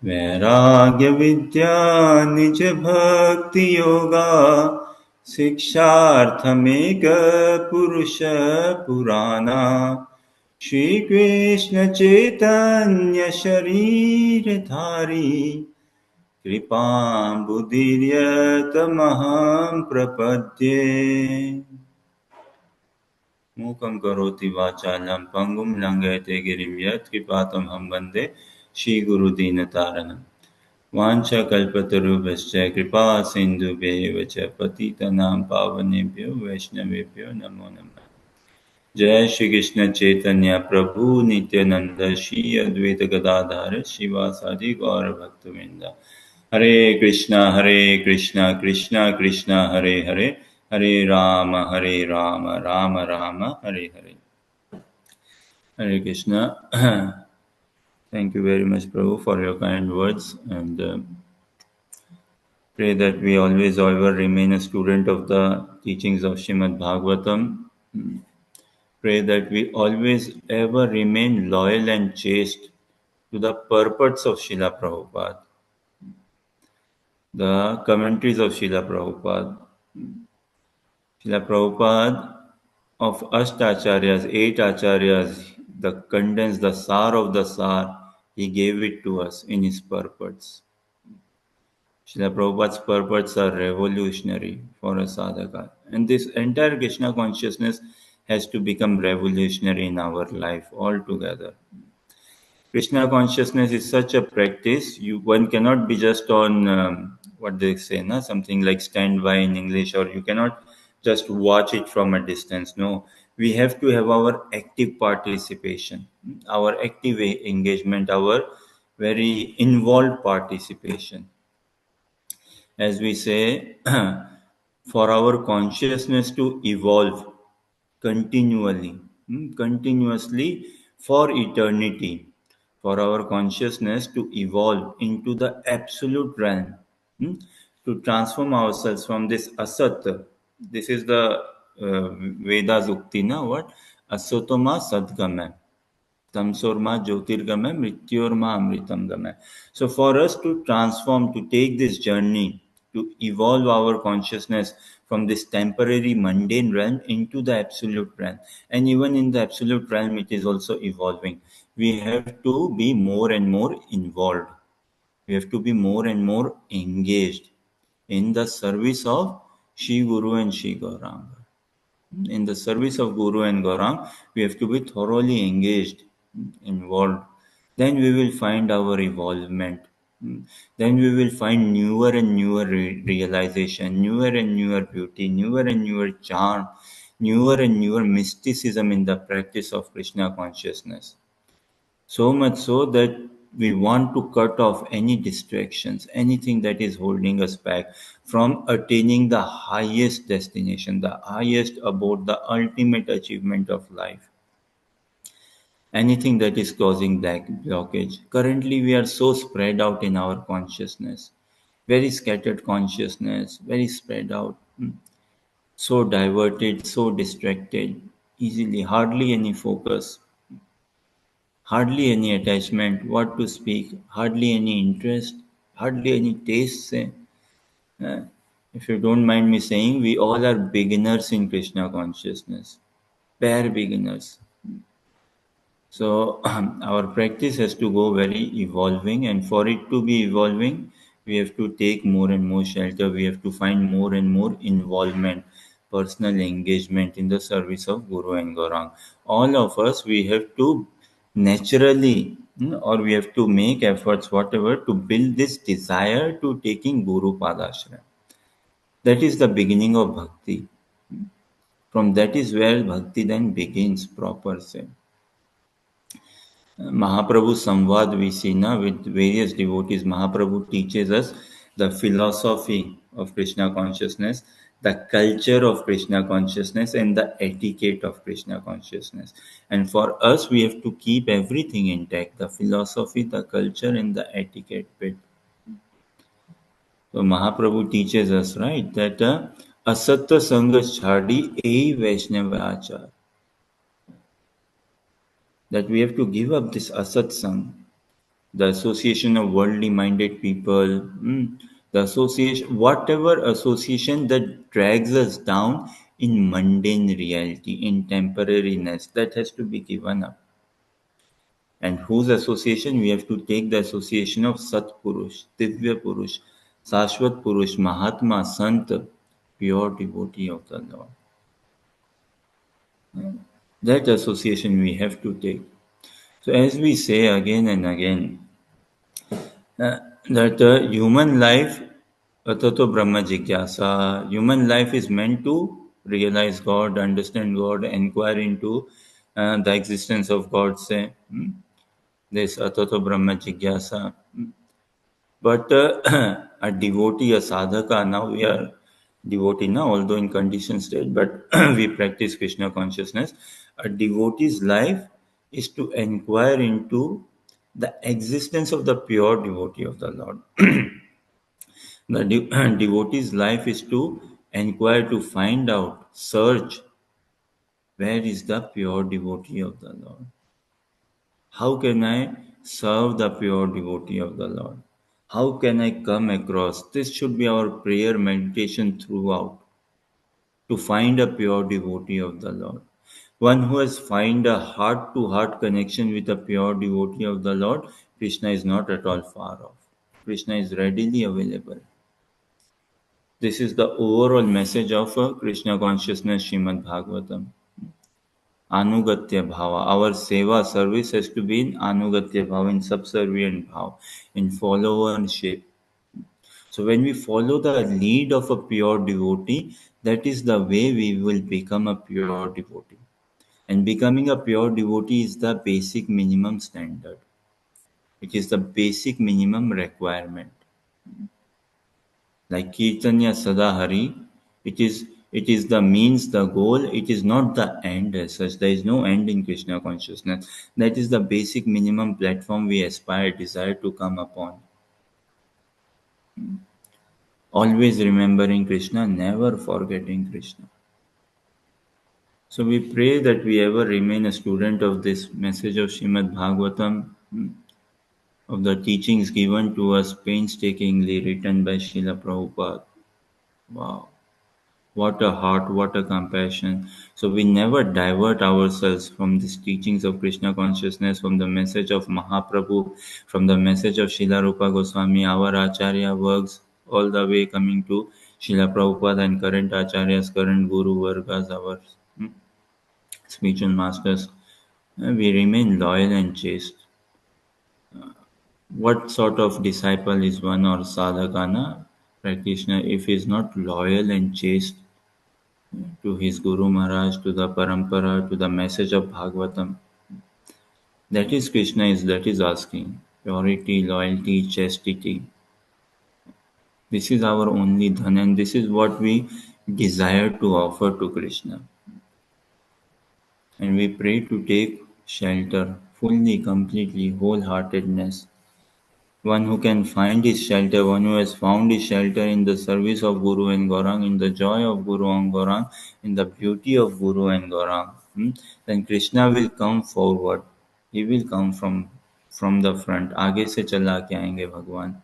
वैराग्य विद्या निज भक्ति योगा शिक्षार्थमेक पुरुष पुराना श्री कृष्ण चैतन्य शरीर धारी कृपाम्बुदीर्यतमहं प्रपद्ये मूकं करोति वाचालं पङ्गुं लङ्घयते गिरिं यत्कृपातमहं वन्दे श्रीगुरुदीनतारणम् वाञ्छाकल्पतरुभ्यश्च कृपासिन्धुभ्येव च पतितनां पावनेभ्यो वैष्णवेभ्यो नमो नमः। जय श्री कृष्ण चैतन्य प्रभु नित्यानंद श्री अद्वैत गदाधर शिवासादि गौर भक्तवृंद। हरे कृष्णा कृष्णा कृष्णा हरे हरे, हरे Ram Ram Ram Hare Hare. Hare Krishna. Thank you very much, Prabhu, for your kind words, and pray that we always ever remain a student of the teachings of Srimad Bhagavatam. Pray that we always ever remain loyal and chaste to the purports of Srila Prabhupada, the commentaries of Srila Prabhupada. Srila Prabhupada of Ashtacharyas, 8 Acharyas, the condensed, the sar of the sar, he gave it to us in his purports. Srila Prabhupada's purports are revolutionary for a sadhaka. And this entire Krishna consciousness has to become revolutionary in our life altogether. Krishna consciousness is such a practice. One cannot be just on what they say, na, something like standby in English, or you cannot just watch it from a distance. No, we have to have our active participation, our active engagement, our very involved participation. As we say, for our consciousness to evolve continually, continuously for eternity, for our consciousness to evolve into the absolute realm, hmm, to transform ourselves from this asat. This is the Vedas Ukti, na, what? Asatoma sadgama. Tamsorma Jyotirgama Mrityorma Amritamgama. So for us to transform, to take this journey, to evolve our consciousness from this temporary mundane realm into the absolute realm. And even in the absolute realm, it is also evolving. We have to be more and more involved. We have to be more and more engaged in the service of Shri Guru and Shri Gauranga. In the service of Guru and Gauranga, we have to be thoroughly engaged, involved. Then we will find our evolvement. Then we will find newer and newer realization, newer and newer beauty, newer and newer charm, newer and newer mysticism in the practice of Krishna consciousness. So much so that we want to cut off any distractions, anything that is holding us back from attaining the highest destination, the highest abode, the ultimate achievement of life. Anything that is causing that blockage. Currently, we are so spread out in our consciousness, very scattered consciousness, very spread out, so diverted, so distracted, easily, hardly any focus. Hardly any attachment, what to speak, hardly any interest, hardly any taste. Say. Uh, if you don't mind me saying, we all are beginners in Krishna consciousness, bare beginners. So our practice has to go very evolving, and for it to be evolving, we have to take more and more shelter. We have to find more and more involvement, personal engagement in the service of Guru and Gaurang. All of us, we have to naturally, or we have to make efforts, whatever, to build this desire to taking Guru Padashram. That is the beginning of bhakti. From that is where bhakti then begins proper. Say. Mahaprabhu Samvad we see now with various devotees. Mahaprabhu teaches us the philosophy of Krishna consciousness, the culture of Krishna consciousness, and the etiquette of Krishna consciousness. And for us, we have to keep everything intact, the philosophy, the culture, and the etiquette bit. So Mahaprabhu teaches us, right, that asatya sanga chhadi ei Vaishnava achar. That we have to give up this asat sang. the association of worldly minded people, the association, whatever association that drags us down in mundane reality, in temporariness, that has to be given up. And whose association? We have to take the association of Sat Purush, Divya Purush, Sashwat Purush, Mahatma, Sant, pure devotee of the Lord. That association we have to take. So, as we say again and again, that human life, Atato Brahma Jigyasa, human life is meant to realize God, understand God, inquire into the existence of God, say, this Atato Brahma Jigyasa. But a devotee, a sadhaka, now we are devotee now, although in conditioned state, but we practice Krishna consciousness. A devotee's life is to inquire into the existence of the pure devotee of the Lord. The devotee's life is to inquire, to find out, search where is the pure devotee of the Lord. How can I serve the pure devotee of the Lord? How can I come across? This should be our prayer meditation throughout, to find a pure devotee of the Lord. One who has find a heart to heart connection with a pure devotee of the Lord, Krishna is not at all far off. Krishna is readily available. This is the overall message of Krishna consciousness Srimad Bhagavatam. Anugatya bhava. Our seva service has to be in anugatya bhava, in subservient bhava, in followership. So when we follow the lead of a pure devotee, that is the way we will become a pure devotee. And becoming a pure devotee is the basic minimum standard. It is the basic minimum requirement. Like Kirtanya Sadahari, it is the means, the goal, it is not the end as such. There is no end in Krishna consciousness. That is the basic minimum platform we aspire, desire to come upon. Always remembering Krishna, never forgetting Krishna. So we pray that we ever remain a student of this message of Srimad Bhagavatam, of the teachings given to us painstakingly written by Srila Prabhupada. Wow. What a heart, what a compassion. So we never divert ourselves from these teachings of Krishna consciousness, from the message of Mahaprabhu, from the message of Srila Rupa Goswami, our Acharya works, all the way coming to Srila Prabhupada and current Acharyas, current Guru Vargas, our spiritual masters. We remain loyal and chaste. What sort of disciple is one or sadhakana practitioner if he is not loyal and chaste to his Guru Maharaj, to the Parampara, to the message of Bhagavatam? That is that is asking. Purity, loyalty, chastity. This is our only dhan, and this is what we desire to offer to Krishna. And we pray to take shelter fully, completely, wholeheartedness. One who can find his shelter, one who has found his shelter in the service of Guru and Gauranga, in the joy of Guru and Gauranga, in the beauty of Guru and Gauranga, then Krishna will come forward. He will come from the front. आगे से चला के आएंगे भगवान.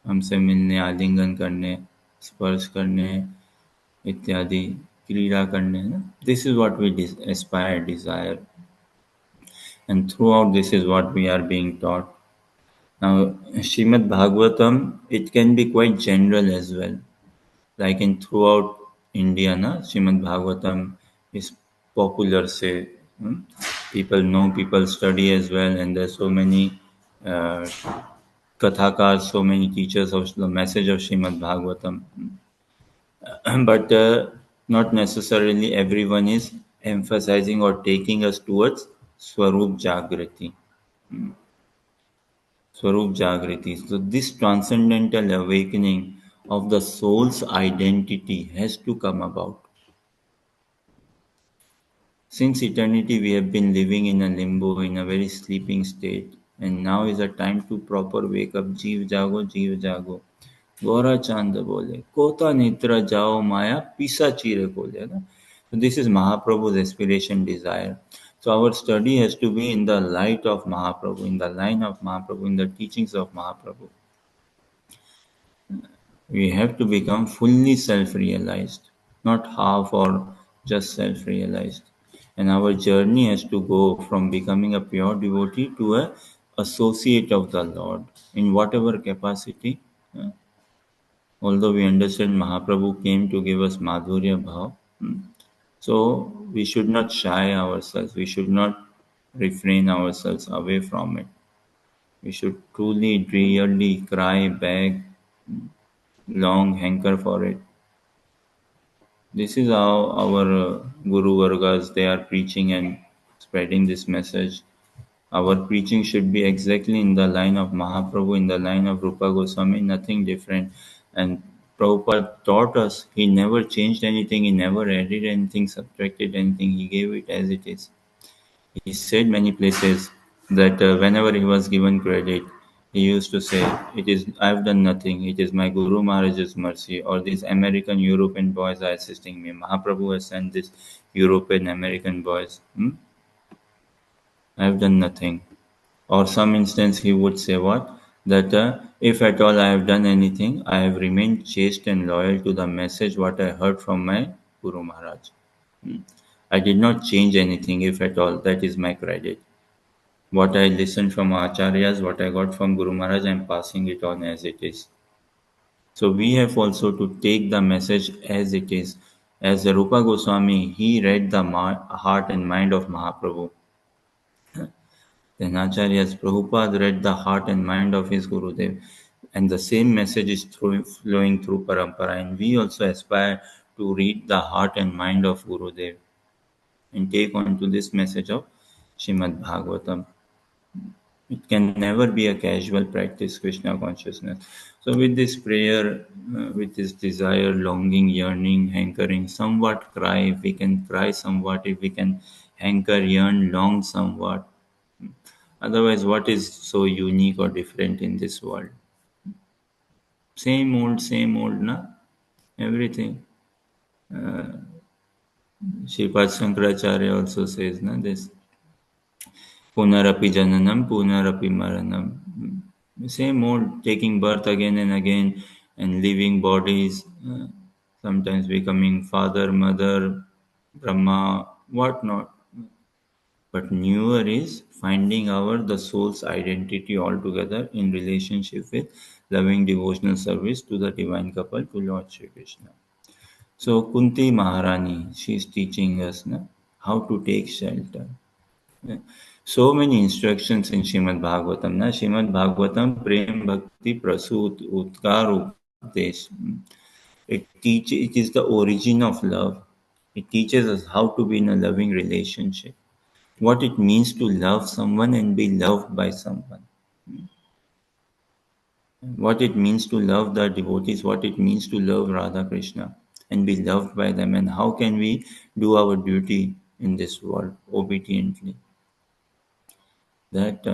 हमसे मिलने, आलिंगन करने, स्पर्श करने, इत्यादि क्रीड़ा करने. This is what we aspire, desire. And throughout this is what we are being taught. Now, Srimad Bhagavatam, it can be quite general as well. Like in throughout India, Srimad Bhagavatam is popular, say. People know, people study as well, and there's so many uh, kathakars, so many teachers of the message of Srimad Bhagavatam. But not necessarily everyone is emphasizing or taking us towards Swarup Jagrati. Swarup Jagriti. So this transcendental awakening of the soul's identity has to come about. Since eternity we have been living in a limbo, in a very sleeping state, and now is a time to proper wake up. Jeev jago. Gora Chand bole. Kota nitra jao maya pisa chire bole. So this is Mahaprabhu's aspiration, desire. So our study has to be in the light of Mahaprabhu, in the line of Mahaprabhu, in the teachings of Mahaprabhu. We have to become fully self-realized, not half or just self-realized. And our journey has to go from becoming a pure devotee to a associate of the Lord in whatever capacity. uh, Although we understand Mahaprabhu came to give us Madhurya Bhav, so we should not shy ourselves. We should not refrain ourselves away from it. We should truly, really cry, beg, long hanker for it. This is how our Guru Vargas they are preaching and spreading this message. Our preaching should be exactly in the line of Mahaprabhu, in the line of Rupa Goswami, nothing different. And Prabhupada taught us, he never changed anything, he never added anything, subtracted anything, he gave it as it is. He said many places that whenever he was given credit, he used to say, "It is I've done nothing. It is my Guru Maharaj's mercy, or these American European boys are assisting me. Mahaprabhu has sent these European American boys. I've done nothing." Or some instance he would say what that if at all I have done anything, I have remained chaste and loyal to the message what I heard from my Guru Maharaj. I did not change anything, if at all. That is my credit. What I listened from Acharyas, what I got from Guru Maharaj, I am passing it on as it is. So we have also to take the message as it is. As the Rupa Goswami, he read the heart and mind of Mahaprabhu. Then Acharyas Prabhupada read the heart and mind of his Gurudev. And the same message is flowing through Parampara. And we also aspire to read the heart and mind of Gurudev and take on to this message of Shrimad Bhagavatam. It can never be a casual practice, Krishna consciousness. So, with this prayer, with this desire, longing, yearning, hankering, somewhat cry, if we can cry somewhat, if we can hanker, yearn, long somewhat. Otherwise, what is so unique or different in this world? Same old, na? Everything. Sripad Shankaracharya also says, na, this Punarapi Jananam, Punarapi Maranam. Same old, taking birth again and again and leaving bodies, sometimes becoming father, mother, Brahma, whatnot. But newer is finding our the soul's identity altogether in relationship with loving devotional service to the divine couple to Lord Shri Krishna. So Kunti Maharani, she is teaching us na, how to take shelter. So many instructions in Shrimad Bhagavatam. Na Shrimad Bhagavatam Prem Bhakti Prasut Utkar Updesh. It is the origin of love. It teaches us how to be in a loving relationship. What it means to love someone and be loved by someone. What it means to love the devotees, what it means to love Radha Krishna and be loved by them, and how can we do our duty in this world obediently. That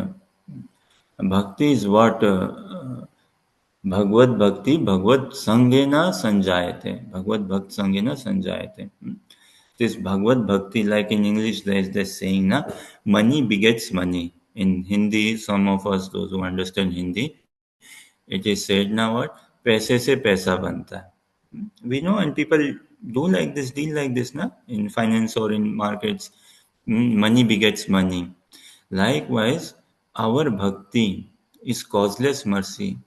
bhakti is what Bhagavad Bhakti, Bhagavad Sangena Sanjayate. Bhagavad Bhakt Sangena Sanjayate. This Bhagavad Bhakti, like in English, there is this saying, na, money begets money. In Hindi, some of us, those who understand Hindi, it is said now what? पैसे से पैसा बनता है. We know, and people do like this, deal like this, na, in finance or in markets. Money begets money. Likewise, our bhakti is causeless mercy.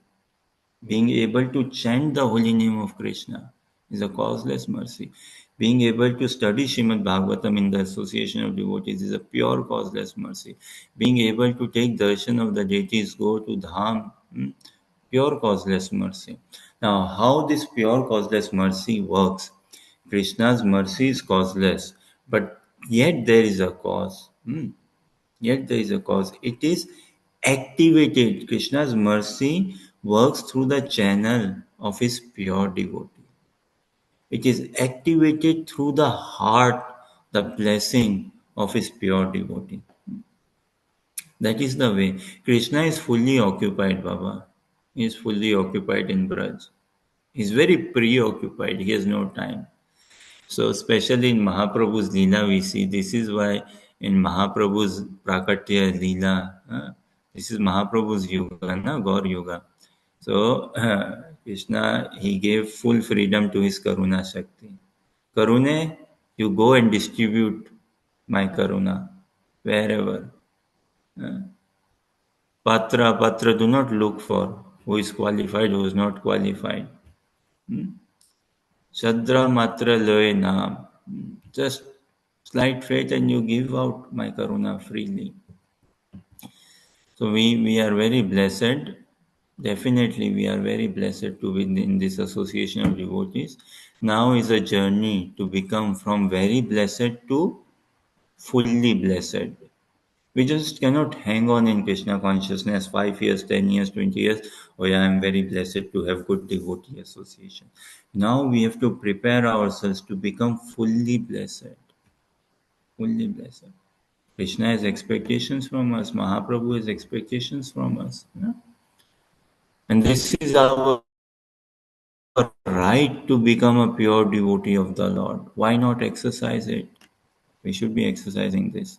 Being able to chant the holy name of Krishna is a causeless mercy. Being able to study Srimad Bhagavatam in the association of devotees is a pure causeless mercy. Being able to take darshan of the deities, go to Dham, pure causeless mercy. Now, how this pure causeless mercy works? Krishna's mercy is causeless, but yet there is a cause. Yet there is a cause. It is activated. Krishna's mercy works through the channel of his pure devotee. It is activated through the heart, the blessing of his pure devotee. That is the way. Krishna is fully occupied, Baba. He is fully occupied in Braj. He is very preoccupied. He has no time. So, especially in Mahaprabhu's Leela, we see this is why in Mahaprabhu's Prakatya Leela. This is Mahaprabhu's Yuga, na? Gaur Yuga. So Krishna, he gave full freedom to his Karuna Shakti. Karune, you go and distribute my Karuna wherever. Patra, do not look for who is qualified, who is not qualified. Shadra Matra Loe Naam. Just slight faith and you give out my Karuna freely. So we are very blessed. Definitely, we are very blessed to be in this association of devotees. Now is a journey to become from very blessed to fully blessed. We just cannot hang on in Krishna consciousness 5 years, 10 years, 20 years. Oh, yeah, I'm very blessed to have good devotee association. Now we have to prepare ourselves to become fully blessed. Fully blessed. Krishna has expectations from us. Mahaprabhu has expectations from us. Yeah? And this is our right to become a pure devotee of the Lord. Why not exercise it? We should be exercising this.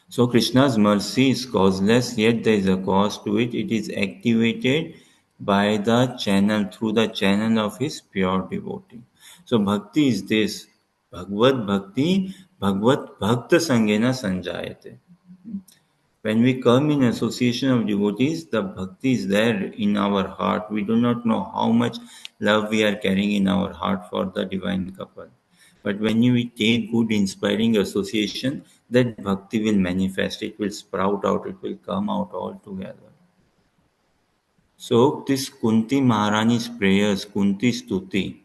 So Krishna's mercy is causeless, yet there is a cause to it. It is activated by the channel, through the channel of his pure devotee. So bhakti is this. Bhagavad bhakti, Bhagavad bhakta sangena sanjayate. When we come in association of devotees, the bhakti is there in our heart. We do not know how much love we are carrying in our heart for the divine couple. But when we take good, inspiring association, that bhakti will manifest. It will sprout out. It will come out all together. So this Kunti Maharani's prayers, Kunti Stuti,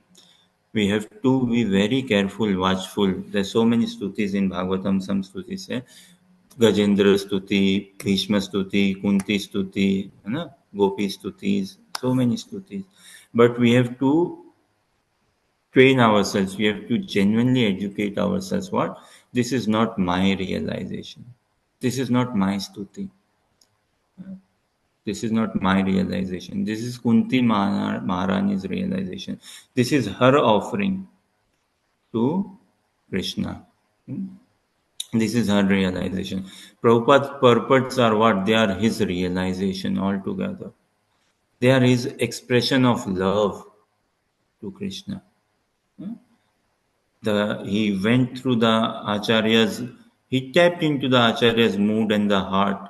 we have to be very careful, watchful. There's so many stutis in Bhagavatam. Some stutis say Gajendra स्तुति, भीष्म स्तुति, Kunti स्तुति, है ना, Gopi stutis, so many stutis. But we have to train ourselves. We have to genuinely educate ourselves. What? This is not my realization. This is not my stuti. This is not my realization. This is Kunti Maharani's realization. This is her offering to Krishna. This is her realization. Prabhupada's purports are what? They are his realization altogether. They are his expression of love to Krishna. He went through the acharyas, he tapped into the acharya's mood and the heart.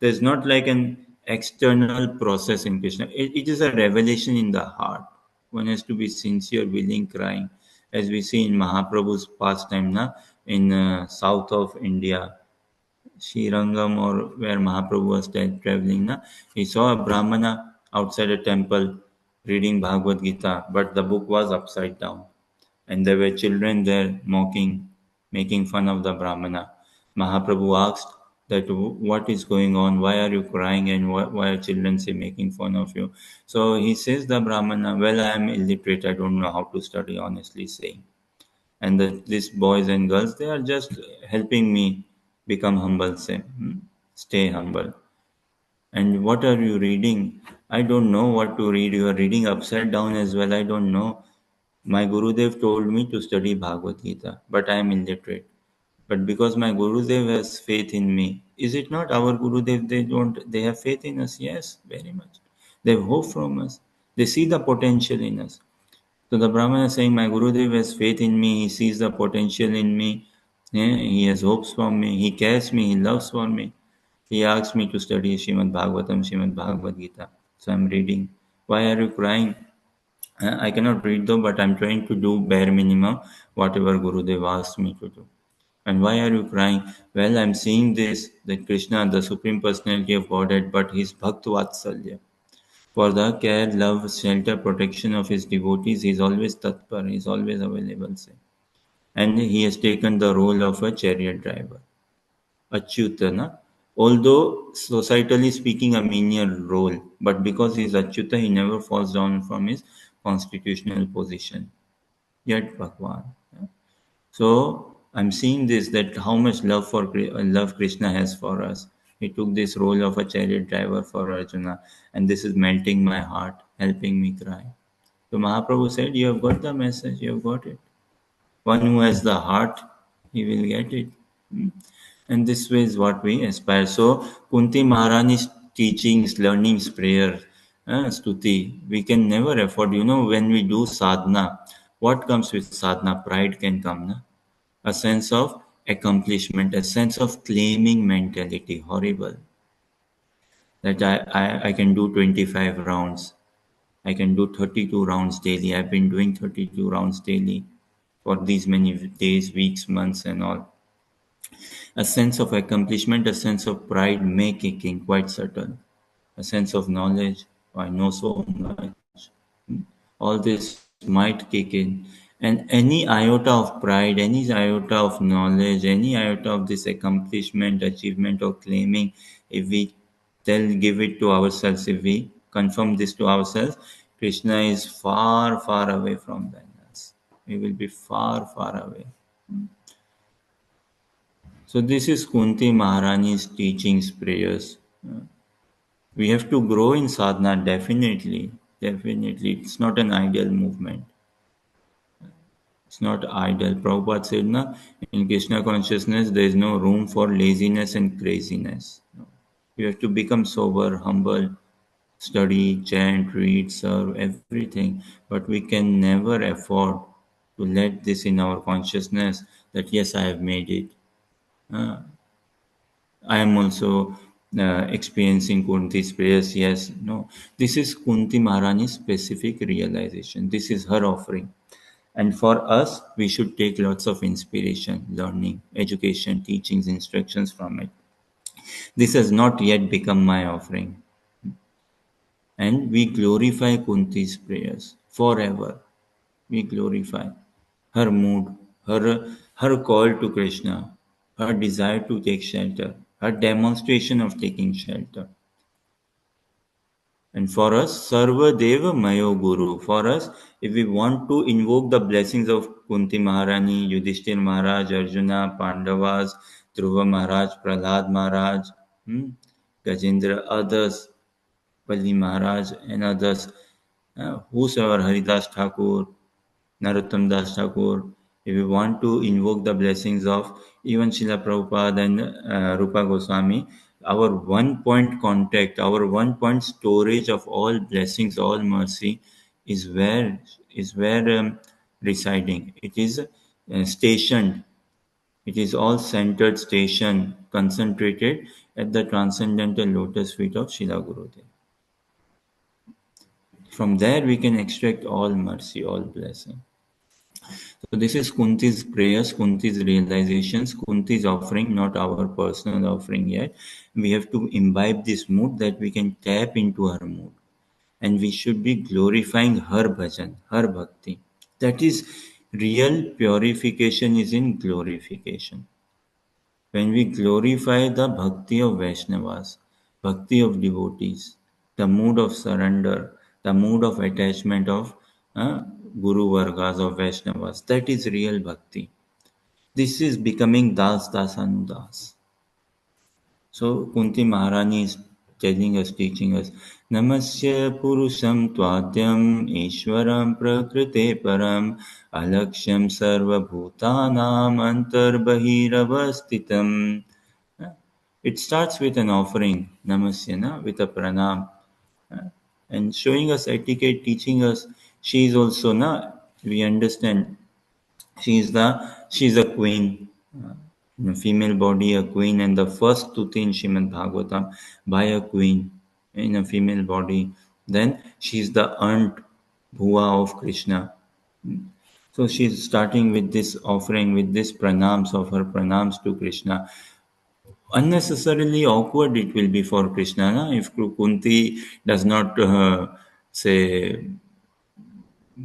There's not like an external process in Krishna. It is a revelation in the heart. One has to be sincere, willing, crying. As we see in Mahaprabhu's pastime, in south of India, Srirangam, or where Mahaprabhu was traveling, he saw a Brahmana outside a temple reading Bhagavad Gita, but the book was upside down. And there were children there mocking, making fun of the Brahmana. Mahaprabhu asked that what is going on, why are you crying, and why are children say making fun of you? So he says the Brahmana, well, I am illiterate, I don't know how to study, honestly saying. And these boys and girls, they are just helping me become humble, say, stay humble. And what are you reading? I don't know what to read. You are reading upside down as well. I don't know. My Gurudev told me to study Bhagavad Gita, but I am illiterate. But because my Gurudev has faith in me, is it not our Gurudev? They have faith in us. Yes, very much. They have hope from us. They see the potential in us. So the Brahmana is saying, my Gurudev has faith in me. He sees the potential in me. Yeah, he has hopes for me. He cares me. He loves for me. He asked me to study Srimad Bhagavatam, Srimad Bhagavad Gita. So I'm reading. Why are you crying? I cannot read though, but I'm trying to do bare minimum, whatever Gurudev asked me to do. And why are you crying? Well, I'm seeing this, that Krishna, the Supreme Personality of Godhead, but his Bhakt Vatsalya. For the care, love, shelter, protection of his devotees, he is always tatpar, he is always available. Say. And he has taken the role of a chariot driver. Achyutana. Although societally speaking a menial role, but because he is Achyuta, he never falls down from his constitutional position. Yet Bhagwan. Yeah. So I'm seeing this, that how much love Krishna has for us. He took this role of a chariot driver for Arjuna, and this is melting my heart, helping me cry. So Mahaprabhu said, "You have got the message. You have got it. One who has the heart, he will get it." And this way is what we aspire. So Kunti Maharani's teachings, learnings, prayer, stuti, we can never afford. When we do sadhana, what comes with sadhana? Pride can come, na? A sense of accomplishment, a sense of claiming mentality. Horrible. That I can do 25 rounds. I can do 32 rounds daily. I've been doing 32 rounds daily for these many days, weeks, months, and all. A sense of accomplishment, a sense of pride may kick in, quite certain. A sense of knowledge, I know so much. All this might kick in. And any iota of pride, any iota of knowledge, any iota of this accomplishment, achievement, or claiming, if we give it to ourselves, if we confirm this to ourselves, Krishna is far, far away from us. We will be far, far away. So this is Kunti Maharani's teachings, prayers. We have to grow in sadhana, definitely. Definitely. It's not an ideal movement. It's not ideal. Prabhupada said, na, in Krishna consciousness, there is no room for laziness and craziness. You have to become sober, humble, study, chant, read, serve, everything. But we can never afford to let this in our consciousness that, yes, I have made it. Uh, I am also experiencing Kunti's prayers. Yes, no. This is Kunti Maharani's specific realization. This is her offering. And for us, we should take lots of inspiration, learning, education, teachings, instructions from it. This has not yet become my offering. And we glorify Kunti's prayers forever. We glorify her mood, her call to Krishna, her desire to take shelter, her demonstration of taking shelter. And for us, Sarva Deva Mayo Guru. For us, if we want to invoke the blessings of Kunti Maharani, Yudhishthir Maharaj, Arjuna, Pandavas, Dhruva Maharaj, Prahlad Maharaj, Gajendra, others, Pali Maharaj, and others, whosoever, Haridas Thakur, Narottam Das Thakur, if we want to invoke the blessings of even Srila Prabhupada and Rupa Goswami, our one point contact, our one point storage of all blessings, all mercy is where residing. It is stationed. It is all centered, stationed, concentrated at the transcendental lotus feet of Srila Gurudev. From there we can extract all mercy, all blessing. So this is Kunti's prayers, Kunti's realizations, Kunti's offering, not our personal offering yet. We have to imbibe this mood that we can tap into her mood. And we should be glorifying her bhajan, her bhakti. That is real purification is in glorification. When we glorify the bhakti of Vaishnavas, bhakti of devotees, the mood of surrender, the mood of attachment of Guru Vargas of Vaishnavas, that is real bhakti. This is becoming Das Dasanudas. So Kunti Maharani is telling us, teaching us, Namasya Purusham Tvadyam Ishwaram Prakrite Param Alakshyam Sarva Bhutanam Antarbahiravastitam. It starts with an offering, Namasya, with a pranam, and showing us etiquette, teaching us. She is also, we understand, she is a queen. In a female body, a queen, and the first stuti in Shrimad Bhagavatam by a queen in a female body. Then she is the aunt Bhuva of Krishna. So she is starting with this offering, with this pranams of her pranams to Krishna. Unnecessarily awkward it will be for Krishna, if Kunti does not say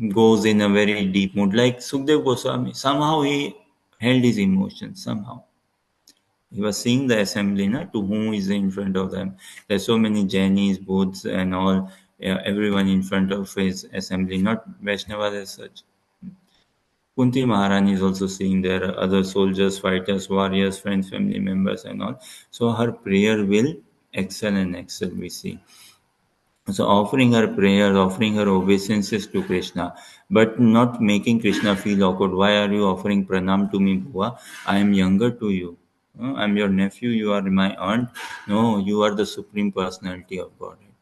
goes in a very deep mood, like Sukdev Goswami. Somehow he held his emotions. Somehow he was seeing the assembly, to whom is in front of them. There's so many Jainis, Buddhas, and all, everyone in front of his assembly, not Vaishnavas as such. Kunti Maharani is also seeing there other soldiers, fighters, warriors, friends, family members, and all. So her prayer will excel and excel, we see. So offering her prayers, offering her obeisances to Krishna, but not making Krishna feel awkward. Why are you offering pranam to me, Bhuva? I am younger to you. I'm your nephew, you are my aunt. No, you are the Supreme Personality of Godhead.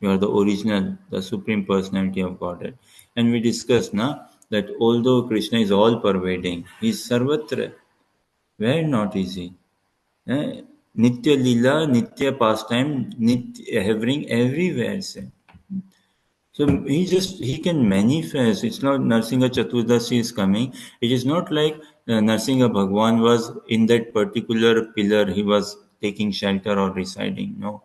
You are the original, the Supreme Personality of Godhead. And we discussed na, that although Krishna is all pervading, he is sarvatra. Very not easy. Eh? Nitya Lila, Nitya pastime, Nitya hovering everywhere. Say. So he can manifest. It's not Narsinga Chaturdasi is coming. It is not like Narsinga Bhagwan was in that particular pillar. He was taking shelter or residing. No,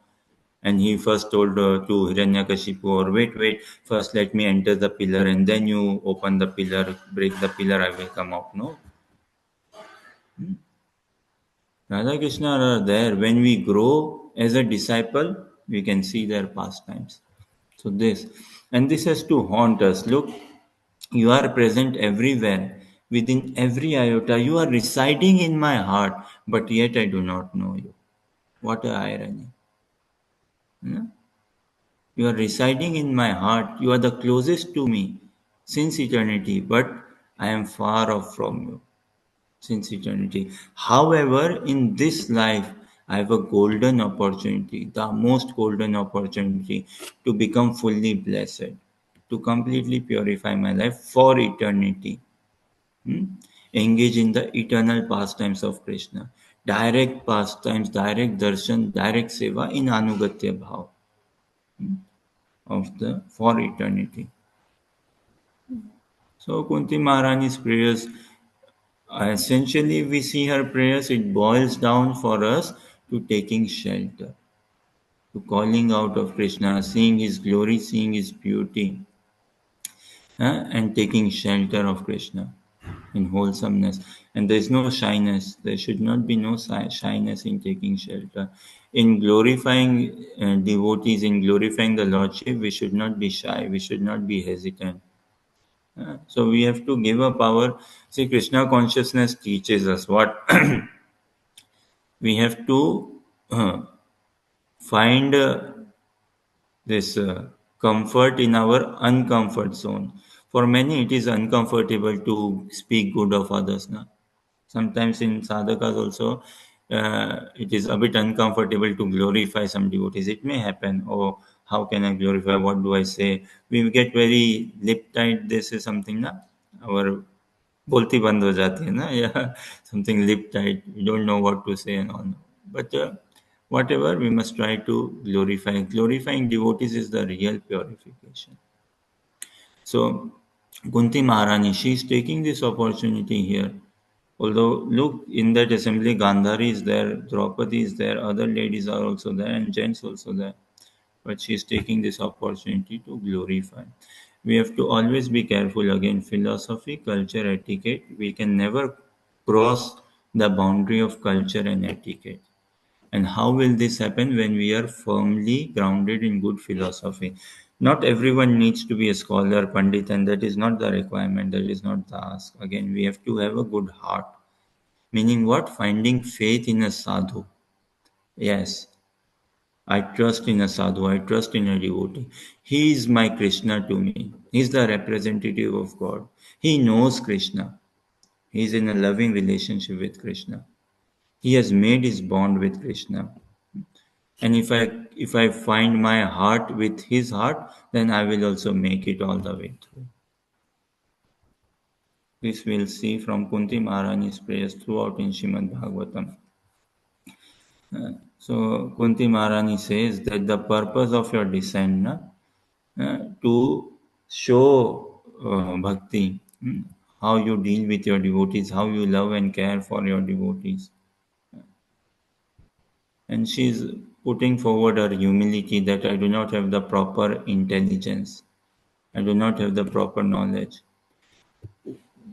and he first told to Hiranyakashipu, or wait, first let me enter the pillar, and then you open the pillar, break the pillar, I will come out. No, Radha Krishna are there. When we grow as a disciple, we can see their pastimes. So this has to haunt us. Look, you are present everywhere, within every iota. You are residing in my heart, but yet I do not know you. What a irony. Hmm? You are residing in my heart. You are the closest to me since eternity, but I am far off from you since eternity. However, in this life, I have a golden opportunity, the most golden opportunity to become fully blessed, to completely purify my life for eternity. Hmm? Engage in the eternal pastimes of Krishna. Direct pastimes, direct darshan, direct seva in anugatya bhav of the for eternity. So Kunti Maharani's prayers, essentially we see her prayers, it boils down for us to taking shelter, to calling out of Krishna, seeing his glory, seeing his beauty, and taking shelter of Krishna in wholesomeness. And there is no shyness. There should not be no shyness in taking shelter. In glorifying devotees, in glorifying the Lordship, we should not be shy. We should not be hesitant. So we have to give up our. See, Krishna consciousness teaches us what we have to find this comfort in our uncomfort zone. For many, it is uncomfortable to speak good of others. Na? Sometimes in sadhakas also, it is a bit uncomfortable to glorify some devotees. It may happen. Oh, how can I glorify? What do I say? We get very lip tight. This is something na our बोलती बंद हो जाती है ना या something lip tight. We don't know what to say and all. But whatever, we must try to glorify. Glorifying devotees is the real purification. So Kunti Maharani, she is taking this opportunity here. Although, look, in that assembly, Gandhari is there, Draupadi is there, other ladies are also there, and gents also there. But she is taking this opportunity to glorify. We have to always be careful again. Philosophy, culture, etiquette. We can never cross the boundary of culture and etiquette. And how will this happen when we are firmly grounded in good philosophy? Not everyone needs to be a scholar, pandit, and that is not the requirement, that is not the ask. Again, we have to have a good heart. Meaning what? Finding faith in a sadhu. Yes, I trust in a sadhu, I trust in a devotee. He is my Krishna to me. He is the representative of God. He knows Krishna. He is in a loving relationship with Krishna. He has made his bond with Krishna. And if I find my heart with his heart, then I will also make it all the way through. This we'll see from Kunti Maharani's prayers throughout in Shrimad Bhagavatam. So Kunti Maharani says that the purpose of your descent to show bhakti, how you deal with your devotees, how you love and care for your devotees. And she's putting forward her humility that I do not have the proper intelligence. I do not have the proper knowledge.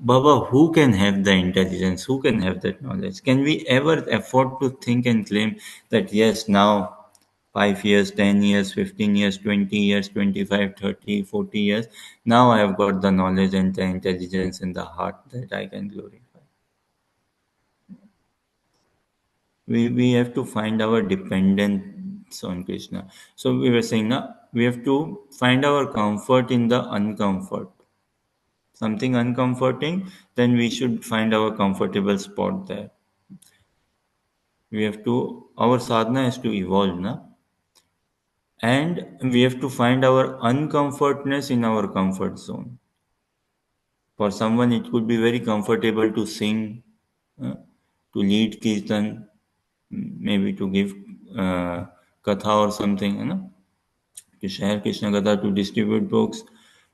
Baba, who can have the intelligence? Who can have that knowledge? Can we ever afford to think and claim that yes, now 5 years, 10 years, 15 years, 20 years, 25, 30, 40 years, now I have got the knowledge and the intelligence and the heart that I can glorify. We have to find our dependence on Krishna. So we were saying, na, we have to find our comfort in the uncomfort. Something uncomforting, then we should find our comfortable spot there. We have to, our sadhana has to evolve, na? And we have to find our uncomfortness in our comfort zone. For someone, it could be very comfortable to sing, uh, to lead kirtan, maybe to give katha or something, to share Krishna Katha, to distribute books.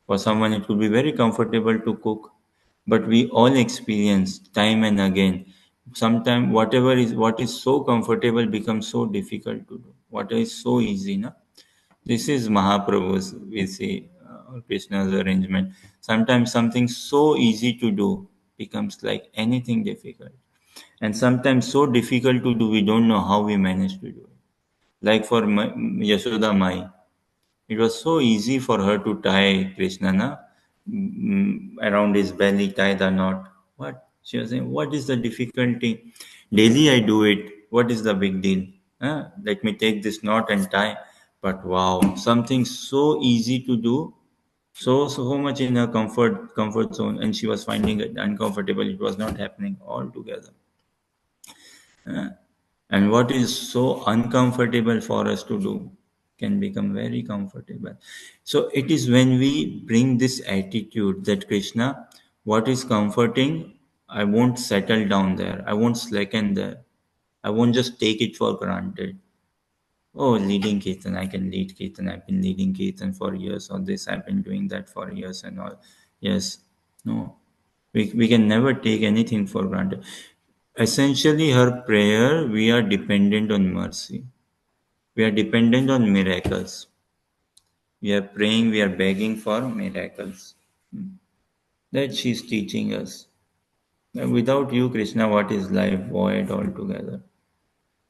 For someone, it could be very comfortable to cook. But we all experience time and again. Sometimes what is so comfortable becomes so difficult to do. What is so easy, na? This is Mahaprabhu's, we see, or Krishna's arrangement. Sometimes something so easy to do becomes like anything difficult. And sometimes so difficult to do, we don't know how we manage to do it. Like for Yashoda Mai, it was so easy for her to tie Krishna around his belly, tie the knot. What? She was saying, what is the difficulty? Daily I do it. What is the big deal? Let me take this knot and tie. But wow, something so easy to do, so much in her comfort zone, and she was finding it uncomfortable. It was not happening altogether. And what is so uncomfortable for us to do can become very comfortable. So it is when we bring this attitude that Krishna, what is comforting, I won't settle down there, I won't slacken there, I won't just take it for granted. Oh, leading Kirtan, I can lead Kirtan, I've been leading Kirtan for years, or this, I've been doing that for years and all. Yes, no, we can never take anything for granted. Essentially, her prayer, we are dependent on mercy. We are dependent on miracles. We are praying, we are begging for miracles. That she's teaching us. Without you, Krishna, what is life? Void altogether.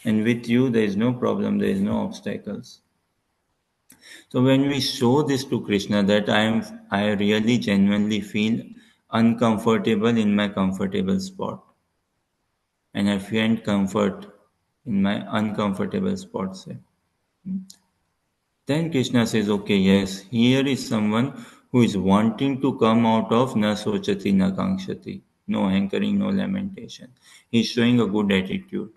And with you, there is no problem, there is no obstacles. So when we show this to Krishna, that I really genuinely feel uncomfortable in my comfortable spot, and I find comfort in my uncomfortable spot, say. Then Krishna says, okay, yes, here is someone who is wanting to come out of na sochati na kankshati. No hankering, no lamentation. He's showing a good attitude.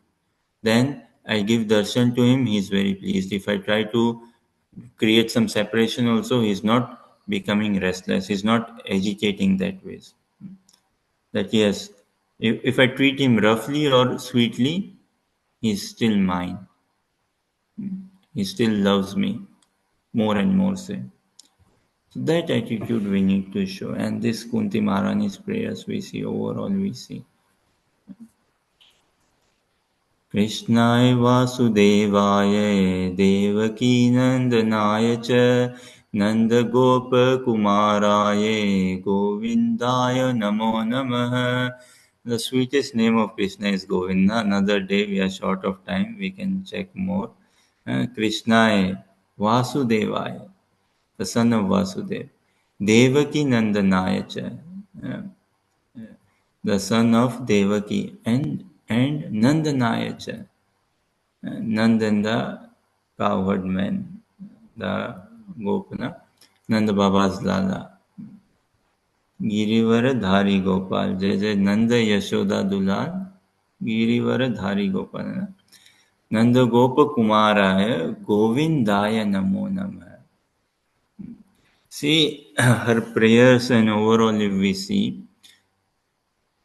Then I give darshan to him, he's very pleased. If I try to create some separation also, he's not becoming restless. He's not agitating that ways. That yes, if I treat him roughly or sweetly, he's still mine. He still loves me more and more, say. So that attitude we need to show. And this Kunti Maharani's prayers we see, overall we see. Krishnaya Vasudevaya Devaki Nandanaaya Cha Nanda Gopa Kumaraya Govindaya Namo Namaha. The sweetest name of Krishna is Govinda. Another day we are short of time, we can check more. Krishnaya Vasudevaya, the son of Vasudeva. Devaki Nandanaya Cha, uh, the son of Devaki, and Nandanaya Cha, Nandan the cowherd man, the Gopana, Nanda Baba's Lala. Girivar धारी गोपाल जय जय नंद यशोदा दुलाल गिरिवर धारी गोपाल नंद गोप कुमाराय गोविंदाय नमो नमः. See, her prayers and overall if we see,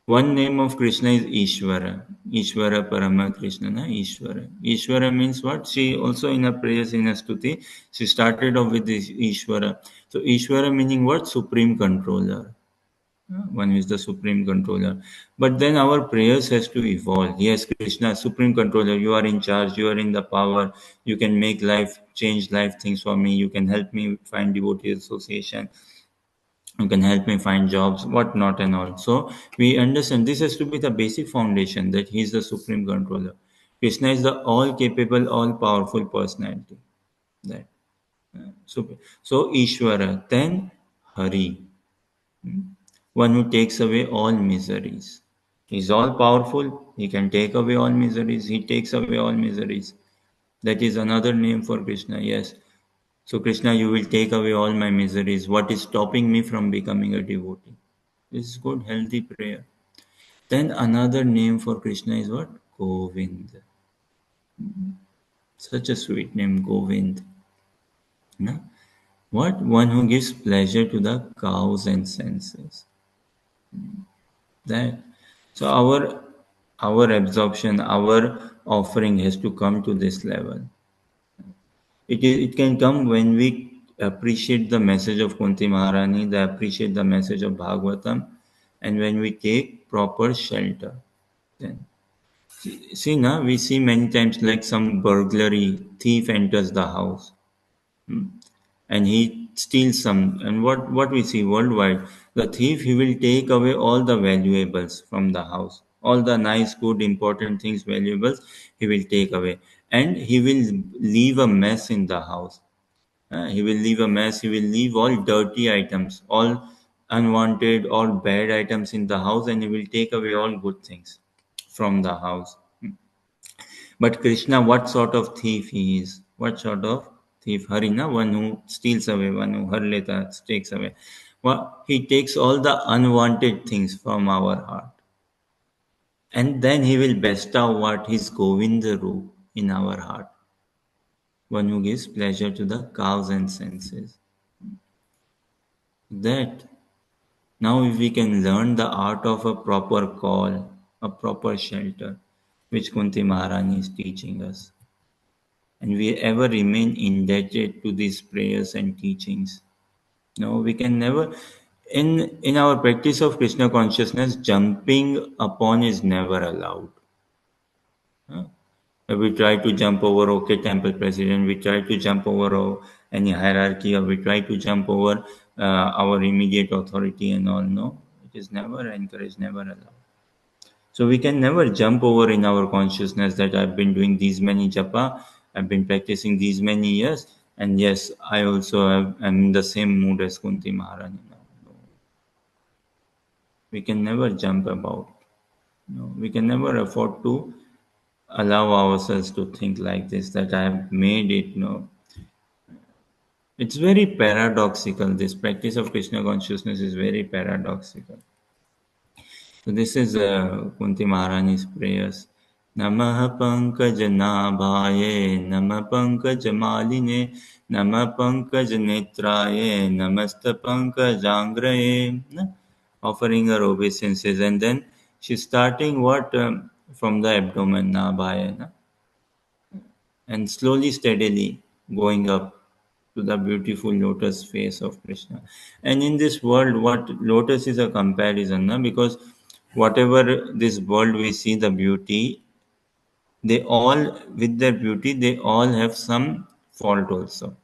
one name of Krishna is Ishvara. Ishvara Parama Krishna, na Ishvara. Ishvara means what? She also in her prayers in her stuti, she started off with this Ishvara. So Ishvara meaning what? Supreme controller. One is the supreme controller. But then our prayers has to evolve. Yes, Krishna, supreme controller, you are in charge, you are in the power, you can make life, change life things for me, you can help me find devotee association, you can help me find jobs, what not and all. So we understand this has to be the basic foundation that he is the supreme controller. Krishna is the all capable, all powerful personality. That so Ishvara, then Hari, one who takes away all miseries. He's all powerful, he can take away all miseries, he takes away all miseries. That is another name for Krishna, yes. So, Krishna, you will take away all my miseries. What is stopping me from becoming a devotee? This is good, healthy prayer. Then another name for Krishna is what? Govind. Such a sweet name, Govind. No? What? One who gives pleasure to the cows and senses. That. So our absorption, our offering has to come to this level. It can come when we appreciate the message of Kunti Maharani, they appreciate the message of Bhagavatam, and when we take proper shelter. Then see now we see many times like some burglary, thief enters the house and he steals some. And what we see worldwide, the thief he will take away all the valuables from the house, all the nice, good, important things, valuables he will take away, and he will leave a mess in the house. He will leave a mess. He will leave all dirty items, all unwanted, all bad items in the house, and he will take away all good things from the house. But Krishna, what sort of thief he is? What sort of thief? Harina, one who steals away, one who harleta takes away. Well, he takes all the unwanted things from our heart. And then he will bestow what his Govinda Roop in our heart. One who gives pleasure to the cows and senses. That now if we can learn the art of a proper call, a proper shelter, which Kunti Maharani is teaching us, and we ever remain indebted to these prayers and teachings. No, we can never. In our practice of Krishna consciousness, jumping upon is never allowed. Huh? We try to jump over okay temple president. We try to jump over any hierarchy, or we try to jump over our immediate authority and all. No, it is never encouraged, never allowed. So we can never jump over in our consciousness that I've been doing these many japa, I've been practicing these many years, and yes, I also am in the same mood as Kunti Maharani now. No, we can never jump about. No, we can never afford to allow ourselves to think like this that I have made it. No, it's very paradoxical. This practice of Krishna consciousness is very paradoxical. So this is Kunti Maharani's prayers. Namah Pankaj Nabhaye, Namah Pankaj Maline, Namah Pankaj Netraye, Namasta Pankaj Angraye. Offering her obeisances, and then she's starting what from the abdomen, Nabhaye, and slowly, steadily going up to the beautiful lotus face of Krishna. And in this world, what lotus is a comparison, na? Because whatever this world we see, the beauty, they all, with their beauty, they all have some fault also.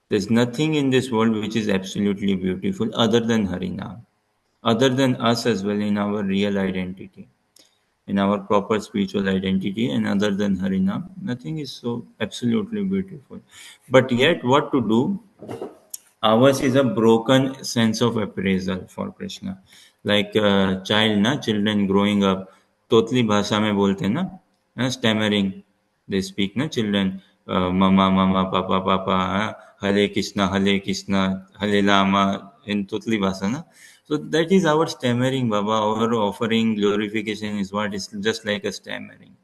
There's nothing in this world which is absolutely beautiful other than Harinam, other than us as well in our real identity, in our proper spiritual identity, and other than Harinam, nothing is so absolutely beautiful. But yet, what to do? Ours is a broken sense of appraisal for Krishna. Like child, na children growing up, totally bhasha में बोलते ना, stammering. They speak na children, mama, mama, papa, papa, Hare Krishna, Hare Lama, in totally bhasha na. So that is our stammering, Baba. Our offering glorification is what is just like a stammering.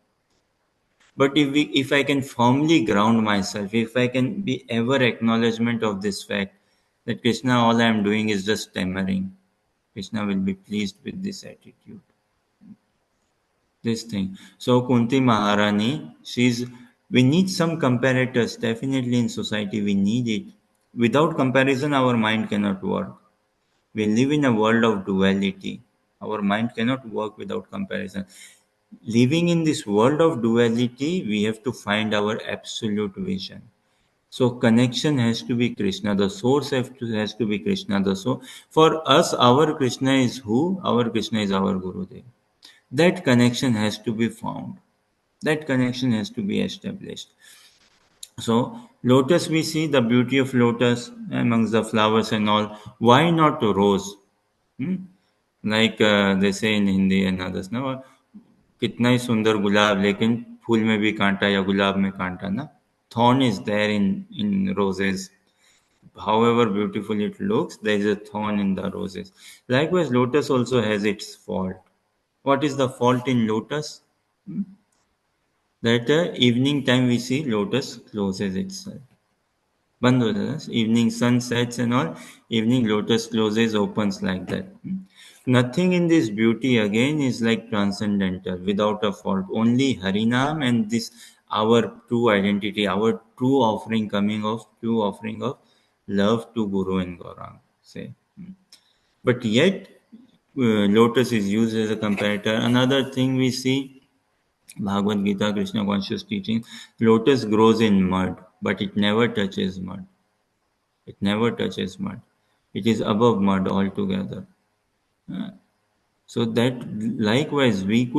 But if I can firmly ground myself, if I can be ever acknowledgement of this fact that Krishna, all I am doing is just stammering, Krishna will be pleased with this attitude, this thing. So Kunti Maharani, we need some comparators. Definitely in society we need it. Without comparison, our mind cannot work. We live in a world of duality. Our mind cannot work without comparison. Living in this world of duality, we have to find our absolute vision. So connection has to be Krishna. The source has to be Krishna. For us, our Krishna is who? Our Krishna is our Gurudev. That connection has to be found. That connection has to be established. So lotus, we see the beauty of lotus amongst the flowers and all. Why not rose? Hmm? Like they say in Hindi and others. No, कितना ही सुंदर गुलाब लेकिन फूल में भी कांटा या गुलाब में कांटा ना. Thorn is there in roses. However beautiful it looks, there is a thorn in the roses. Likewise, lotus also has its fault. What is the fault in lotus? that evening time we see lotus closes itself. बंद हो जाता है. Evening sun sets and all, evening lotus closes, opens like that. Nothing in this beauty again is like transcendental, without a fault. Only Harinam and this our true identity, our true offering of love to Guru and Gauranga. Say, but yet lotus is used as a comparator. Another thing we see, Bhagavad Gita, Krishna conscious teaching, lotus grows in mud, but it never touches mud. It never touches mud. It is above mud altogether. So that likewise we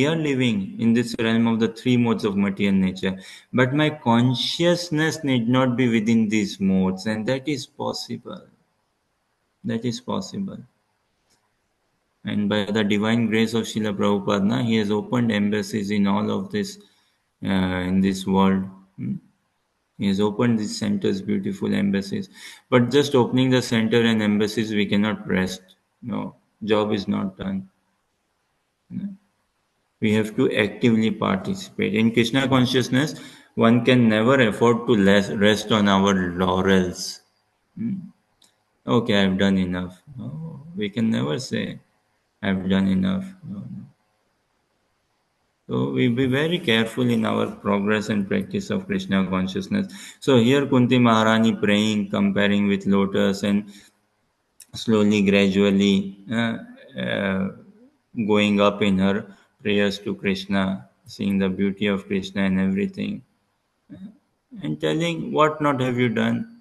are living in this realm of the three modes of material nature. But my consciousness need not be within these modes, and that is possible. That is possible. And by the divine grace of Srila Prabhupada, he has opened embassies in all of this in this world. He has opened these centers, beautiful embassies. But just opening the center and embassies, we cannot rest. No, job is not done. We have to actively participate. In Krishna consciousness, one can never afford to rest on our laurels. Okay, I've done enough. No, we can never say, I've done enough. No, no. So we be very careful in our progress and practice of Krishna consciousness. So here Kunti Maharani praying, comparing with lotus, and slowly, gradually going up in her prayers to Krishna, seeing the beauty of Krishna and everything, and telling, what not have you done?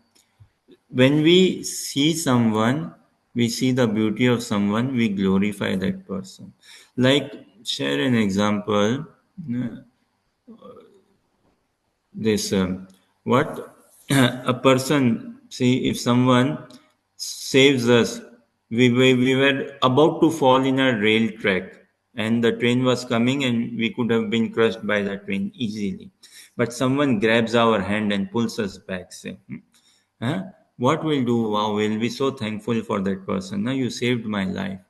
When we see someone, we see the beauty of someone, we glorify that person. Like, share an example. This what a person, see, if someone saves us, we were about to fall in a rail track, and the train was coming and we could have been crushed by the train easily, but someone grabs our hand and pulls us back, say, huh? What we'll do? Wow, we'll be so thankful for that person. Now you saved my life,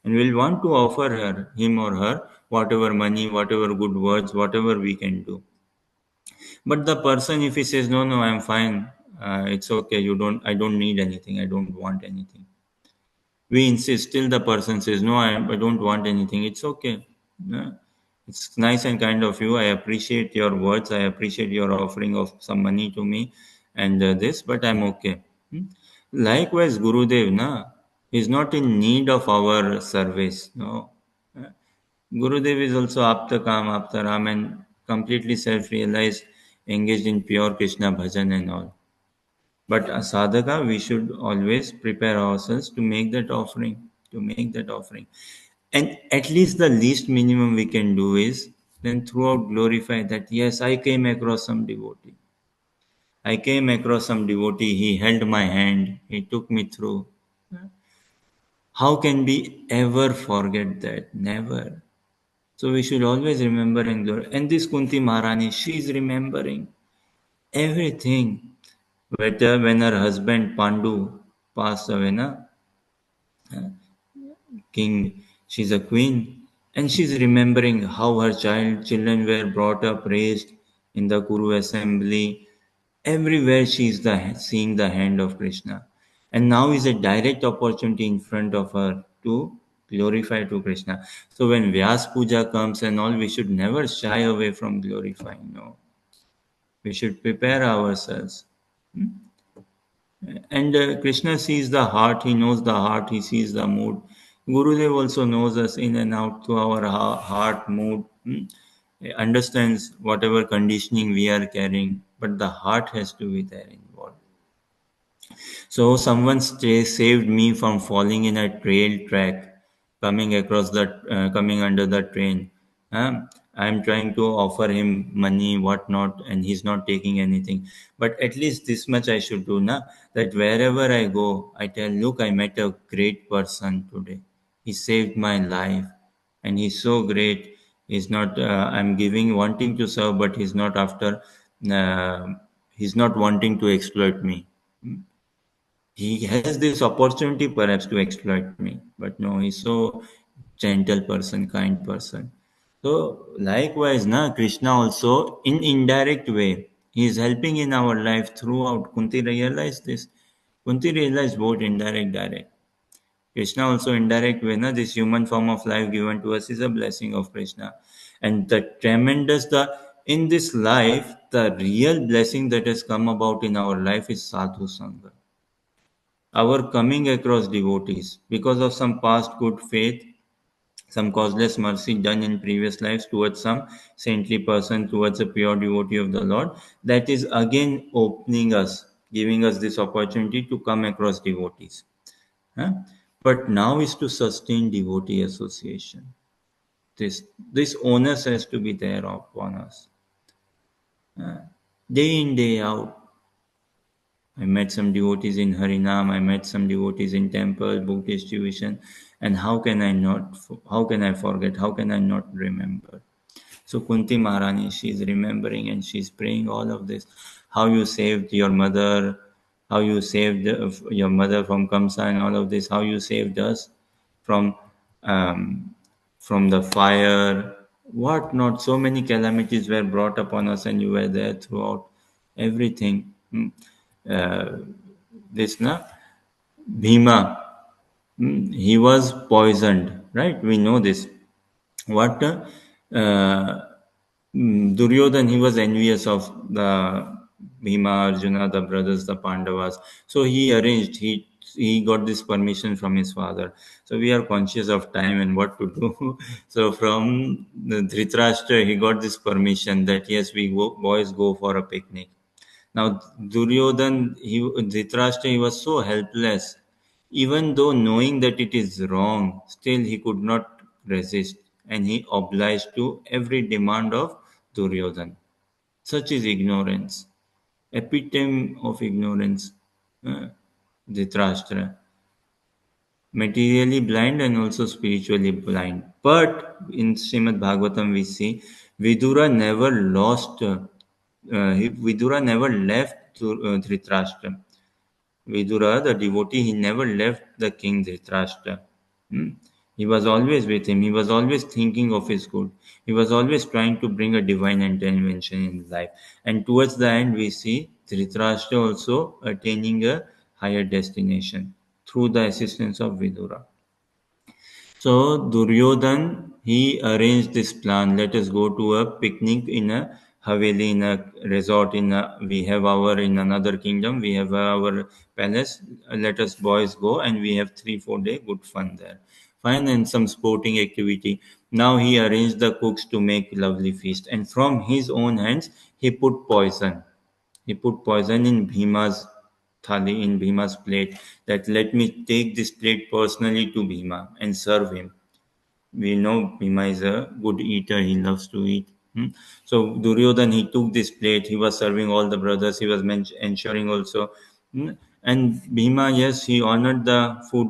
and we'll want to offer him or her, whatever money, whatever good words, whatever we can do. But the person, if he says, no, no, I'm fine, it's okay, I don't need anything, I don't want anything. We insist, still the person says, no, I don't want anything, it's okay. Yeah. It's nice and kind of you. I appreciate your words. I appreciate your offering of some money to me and this, but I'm okay. Likewise, Gurudev, is not in need of our service. No. Gurudev is also Aptakam, Aptaram, and completely self realized, engaged in pure Krishna bhajan and all. But as sadhaka, we should always prepare ourselves to make that offering, And at least the least minimum we can do is then throughout glorify that, yes, I came across some devotee. I came across some devotee, he held my hand, he took me through. How can we ever forget that? Never. So we should always remember and glorify. And this Kunti Maharani, she is remembering everything. When her husband Pandu passed away, king, she's a queen, and she's remembering how her children were brought up, raised in the Kuru assembly. Everywhere she's seeing the hand of Krishna. And now is a direct opportunity in front of her to glorify to Krishna. So when Vyas Puja comes and all, we should never shy away from glorifying. No, we should prepare ourselves. And Krishna sees the heart, he knows the heart, he sees the mood. Gurudev also knows us in and out to our heart, mood, understands whatever conditioning we are carrying, but the heart has to be there involved. So someone saved me from falling in a trail track, coming under the train. I'm trying to offer him money, whatnot, and he's not taking anything. But at least this much I should do, that wherever I go, I tell, look, I met a great person today. He saved my life, and he's so great. He's not. I'm giving, wanting to serve, but he's not after. Uh, he's not wanting to exploit me. He has this opportunity perhaps to exploit me, but no, he's so gentle person, kind person. So likewise, na Krishna also in indirect way, he is helping in our life throughout. Kunti realized this. Kunti realized both indirect, direct. Krishna also indirect way, na, this human form of life given to us is a blessing of Krishna. And the tremendous, the in this life, the real blessing that has come about in our life is sadhu sangha. Our coming across devotees because of some past good faith, some causeless mercy done in previous lives towards some saintly person, towards a pure devotee of the Lord, that is again opening us, giving us this opportunity to come across devotees. Huh? But now is to sustain devotee association. This onus has to be there upon us. Day in, day out. I met some devotees in Harinam, I met some devotees in temple, book distribution, and how can I forget, how can I not remember? So Kunti Maharani, she's remembering and she's praying all of this. How you saved your mother, how you saved your mother from Kamsa and all of this, how you saved us from um, from the fire, what not. So many calamities were brought upon us and you were there throughout everything. Uh, this na Bhima, he was poisoned, right? We know this. What Duryodhan, he was envious of the Bhima, Arjuna, the brothers, the Pandavas. So he arranged, he got this permission from his father. So we are conscious of time and what to do. So from the Dhritarashtra, he got this permission that yes, boys go for a picnic. Now Duryodhan, Dhritarashtra, he was so helpless. Even though knowing that it is wrong, still he could not resist, and he obliged to every demand of Duryodhan. Such is ignorance, epitome of ignorance. Uh, Dhritarashtra, materially blind and also spiritually blind. But in Srimad Bhagavatam, we see Vidura never lost. Vidura never left Dhritarashtra. Vidura, the devotee, he never left the king Dhritarashtra. Hmm? He was always with him. He was always thinking of his good. He was always trying to bring a divine intervention in his life. And towards the end, we see Dhritarashtra also attaining a higher destination through the assistance of Vidura. So Duryodhan, he arranged this plan. Let us go to a picnic in a haveli, in a resort. We have our in another kingdom. We have our palace. Let us boys go, and we have 3 4 day good fun there. Fine, and some sporting activity. Now he arranged the cooks to make lovely feast, and from his own hands he put poison. He put poison in Bhima's thali, in Bhima's plate, that let me take this plate personally to Bhima and serve him. We know Bhima is a good eater, he loves to eat. So Duryodhan, he took this plate, he was serving all the brothers, he was ensuring also. And Bhima, yes, he honored the food,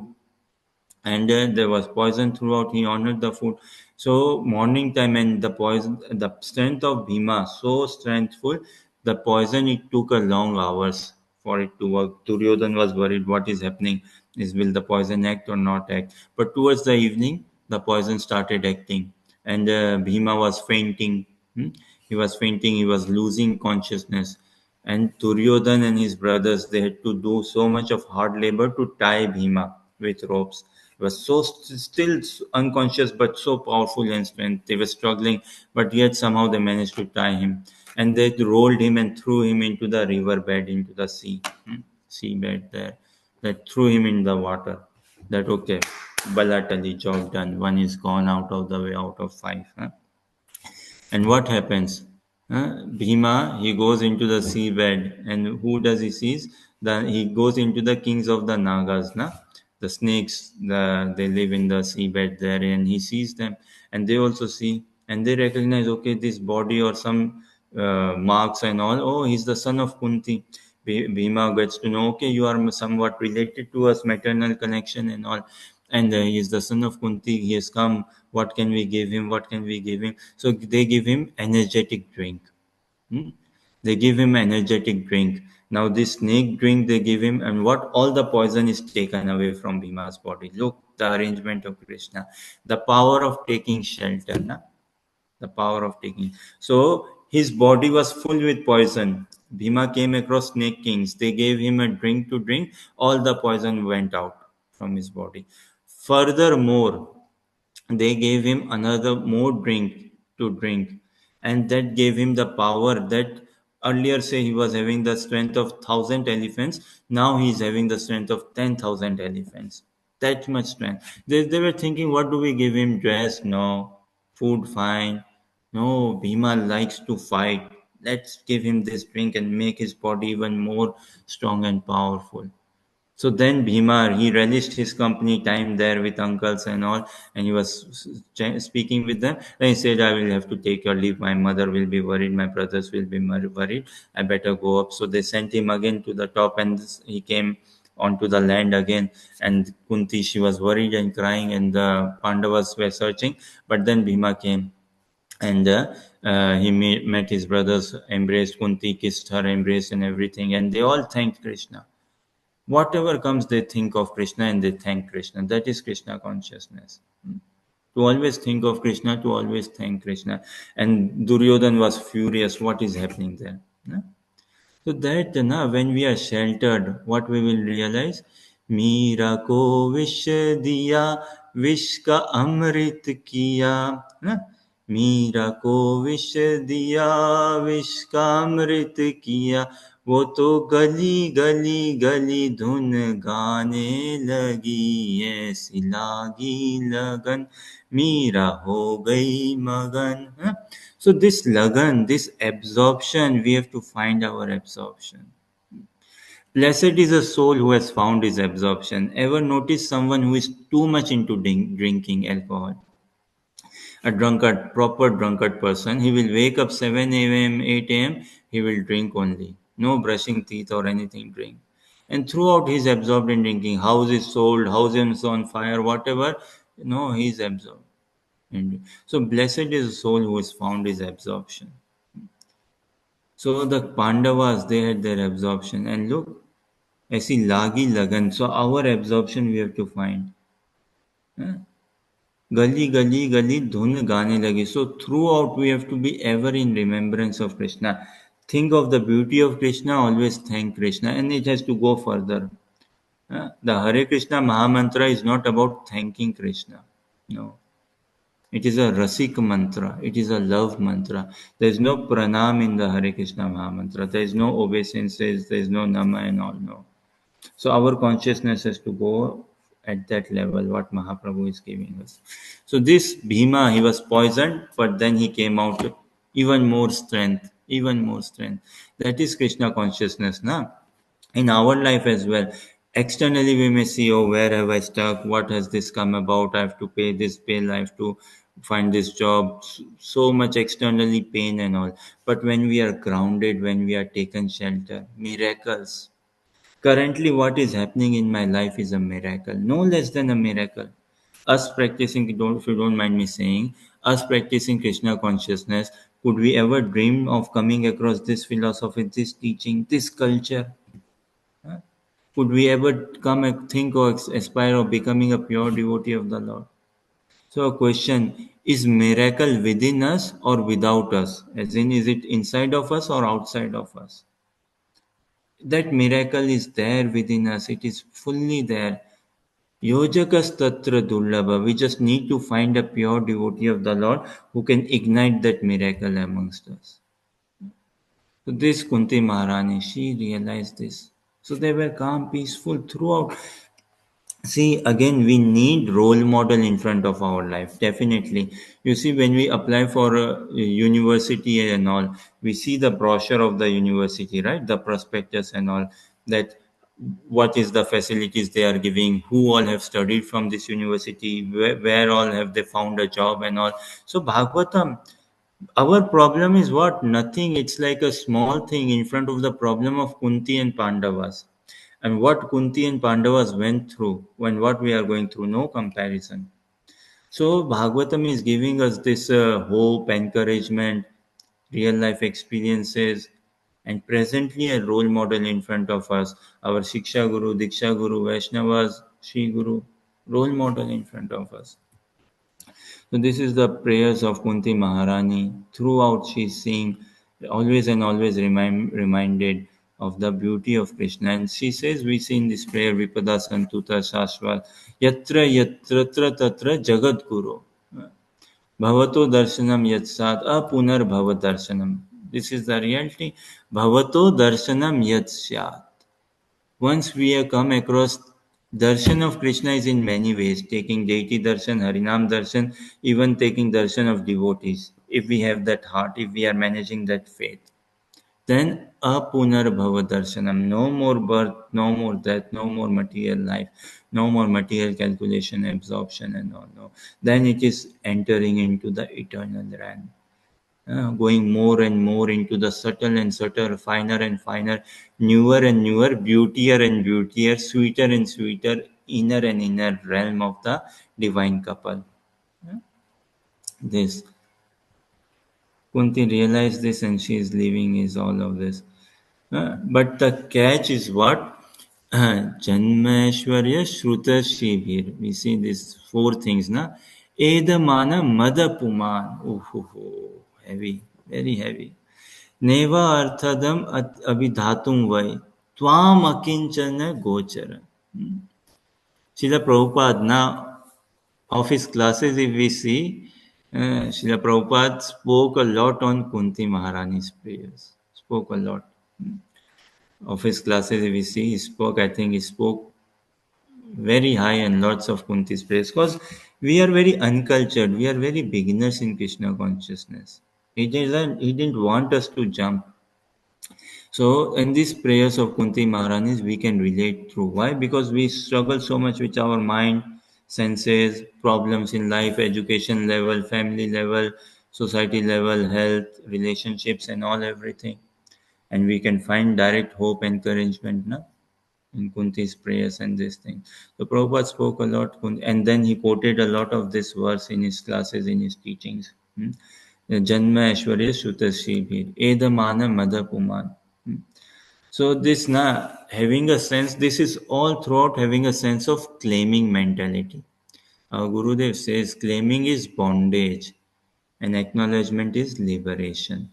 and there was poison throughout. He honored the food. So morning time, and the poison, the strength of Bhima so strengthful, the poison, it took a long hours for it to work. Duryodhan was worried what is happening, is will the poison act or not act. But towards the evening the poison started acting, and Bhima was fainting. Hmm? He was fainting, he was losing consciousness, and Duryodhan and his brothers, they had to do so much of hard labor to tie Bhima with ropes. He was so still unconscious, but so powerful and strength. They were struggling, but yet somehow they managed to tie him, and they rolled him and threw him into the river bed, into the sea, seabed there. That threw him in the water. That okay, Balatali, job done. One is gone out of the way, out of five. Huh? And what happens? Bhima, he goes into the seabed, and who does he sees? He goes into the kings of the Nagas, na? The snakes, they live in the seabed there, and he sees them, and they also see, and they recognize, okay, this body or some marks and all. Oh, he's the son of Kunti. Bhima gets to know, okay, you are somewhat related to us, maternal connection and all. And he is the son of Kunti. He has come. What can we give him? What can we give him? So they give him energetic drink. Hmm? They give him energetic drink. Now this snake drink they give him, and what all the poison is taken away from Bhima's body. Look, the arrangement of Krishna, the power of taking shelter. Na? The power of taking. So his body was full with poison. Bhima came across snake kings. They gave him a drink to drink. All the poison went out from his body. Furthermore, they gave him another more drink to drink, and that gave him the power that earlier say he was having the strength of 1,000 elephants. Now he is having the strength of 10,000 elephants. That much strength. They were thinking, what do we give him? Dress? No. Food? Fine. No, Bhima likes to fight. Let's give him this drink and make his body even more strong and powerful. So then Bhima, he relished his company time there with uncles and all, and he was speaking with them. Then he said, I will have to take your leave. My mother will be worried. My brothers will be worried. I better go up. So they sent him again to the top, and he came onto the land again. And Kunti, she was worried and crying, and the Pandavas were searching. But then Bhima came, and he met his brothers, embraced Kunti, kissed her, embraced, and everything. And they all thanked Krishna. Whatever comes, they think of Krishna and they thank Krishna. That is Krishna consciousness. To always think of Krishna, to always thank Krishna. And Duryodhan was furious. What is happening there? No? So that when we are sheltered, what we will realize, Meera को विष दिया विष का अमृत किया ना, मीरा को विष दिया विष का अमृत किया, वो तो गली गली गली धुन गाने लगी, ऐसी लागी लगन मीरा हो गई मगन. So this lagan, this absorption, we have to find our absorption. Blessed is a soul who has found his absorption. Ever notice someone who is too much into drinking alcohol? A drunkard, proper drunkard person, he will wake up 7 a.m., 8 a.m., he will drink only. No brushing teeth or anything, drink. And throughout he's absorbed in drinking. House is sold, house is on fire, whatever, he's absorbed. So blessed is a soul who has found his absorption. So the Pandavas, they had their absorption. And look, ऐसी लागी लगन. So our absorption we have to find. गली गली गली धुन गाने लगी. So throughout we have to be ever in remembrance of Krishna. Think of the beauty of Krishna, always thank Krishna, and it has to go further. The Hare Krishna Mahamantra is not about thanking Krishna. No. It is a rasik mantra. It is a love mantra. There is no pranam in the Hare Krishna Mahamantra. There is no obeisances. There is no nama and all. No. So our consciousness has to go at that level, what Mahaprabhu is giving us. So this Bhima, he was poisoned, but then he came out with even more strength, even more strength. That is Krishna consciousness, na? In our life as well. Externally, we may see, oh, where have I stuck? What has this come about? I have to pay this bill. I have to find this job. So much externally pain and all. But when we are grounded, when we are taken shelter, miracles. Currently, what is happening in my life is a miracle, no less than a miracle. Us practicing, if you don't mind me saying, us practicing Krishna consciousness, could we ever dream of coming across this philosophy, this teaching, this culture? Huh? Could we ever come and think or aspire of becoming a pure devotee of the Lord? So, a question, is miracle within us or without us? As in, is it inside of us or outside of us? That miracle is there within us. It is fully there. Yojakas tatra durlabha. We just need to find a pure devotee of the Lord who can ignite that miracle amongst us. So this Kunti Maharani, she realized this. So they were calm, peaceful throughout. See, again, we need role model in front of our life. Definitely. You see, when we apply for a university and all, we see the brochure of the university, right? The prospectus and all, that what is the facilities they are giving, who all have studied from this university, where all have they found a job and all. So Bhagavatam, our problem is what? Nothing. It's like a small thing in front of the problem of Kunti and Pandavas. And what Kunti and Pandavas went through, when what we are going through, no comparison. So Bhagavatam is giving us this hope, encouragement, real life experiences, and presently a role model in front of us. Our Shiksha Guru, Diksha Guru, Vaishnavas, Sri Guru, role model in front of us. So this is the prayers of Kunti Maharani. Throughout she's seeing always and always reminded of the beauty of Krishna. And she says we see in this prayer Vipada Santuta Shashvat Yatra Yatra Tatra Jagat Guru. Bhavato Darshanam Yatsat Apunar Bhavat Darshanam. This is the reality. Bhavato Darshanam Yatsyat. Once we have come across darshan of Krishna is in many ways, taking deity darshan, Harinam darshan, even taking darshan of devotees. If we have that heart, if we are managing that faith, then apunar bhava darshanam, no more birth, no more death, no more material life, no more material calculation, absorption and all. No. Then it is entering into the eternal realm, going more and more into the subtle and subtle, finer and finer, newer and newer, beautier and beautier, sweeter and sweeter, inner and inner realm of the divine couple. This Kunti realized this and she is leaving is all of this. But the catch is what? Janmashwarya Shruta Shivir. We see these four things, na? Edamana Madapuman. Oh, heavy, very heavy. Neva arthadam abhidhatum vai tvam akinchana gochara. Srila Prabhupada, now of his classes, if we see, Srila Prabhupada spoke a lot on Kunti Maharani's prayers. Spoke a lot. Of his classes, if we see, I think he spoke very high and lots of Kunti's prayers. Because we are very uncultured. We are very beginners in Krishna consciousness. He didn't want us to jump. So, in these prayers of Kunti Maharanis, we can relate through. Why? Because we struggle so much with our mind, senses, problems in life, education level, family level, society level, health, relationships, and all everything. And we can find direct hope, encouragement na, in Kunti's prayers and this thing. So, Prabhupada spoke a lot, and then he quoted a lot of this verse in his classes, in his teachings. Janma Aishwarya Shutashribhir, Edamana Madhapuman. So this na having a sense, this is all throughout having a sense of claiming mentality. Our Gurudev says claiming is bondage and acknowledgement is liberation.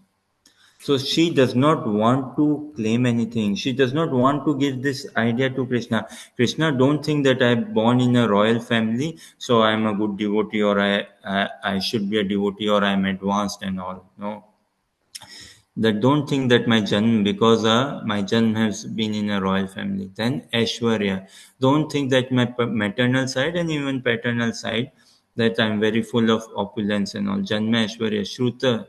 So she does not want to claim anything. She does not want to give this idea to Krishna. Krishna, don't think that I'm born in a royal family, so I'm a good devotee, or I should be a devotee, or I'm advanced and all. No, that don't think that my janm, because my janm has been in a royal family. Then Aishwarya, don't think that my maternal side and even paternal side, that I'm very full of opulence and all. Janma Aishwarya Shruta,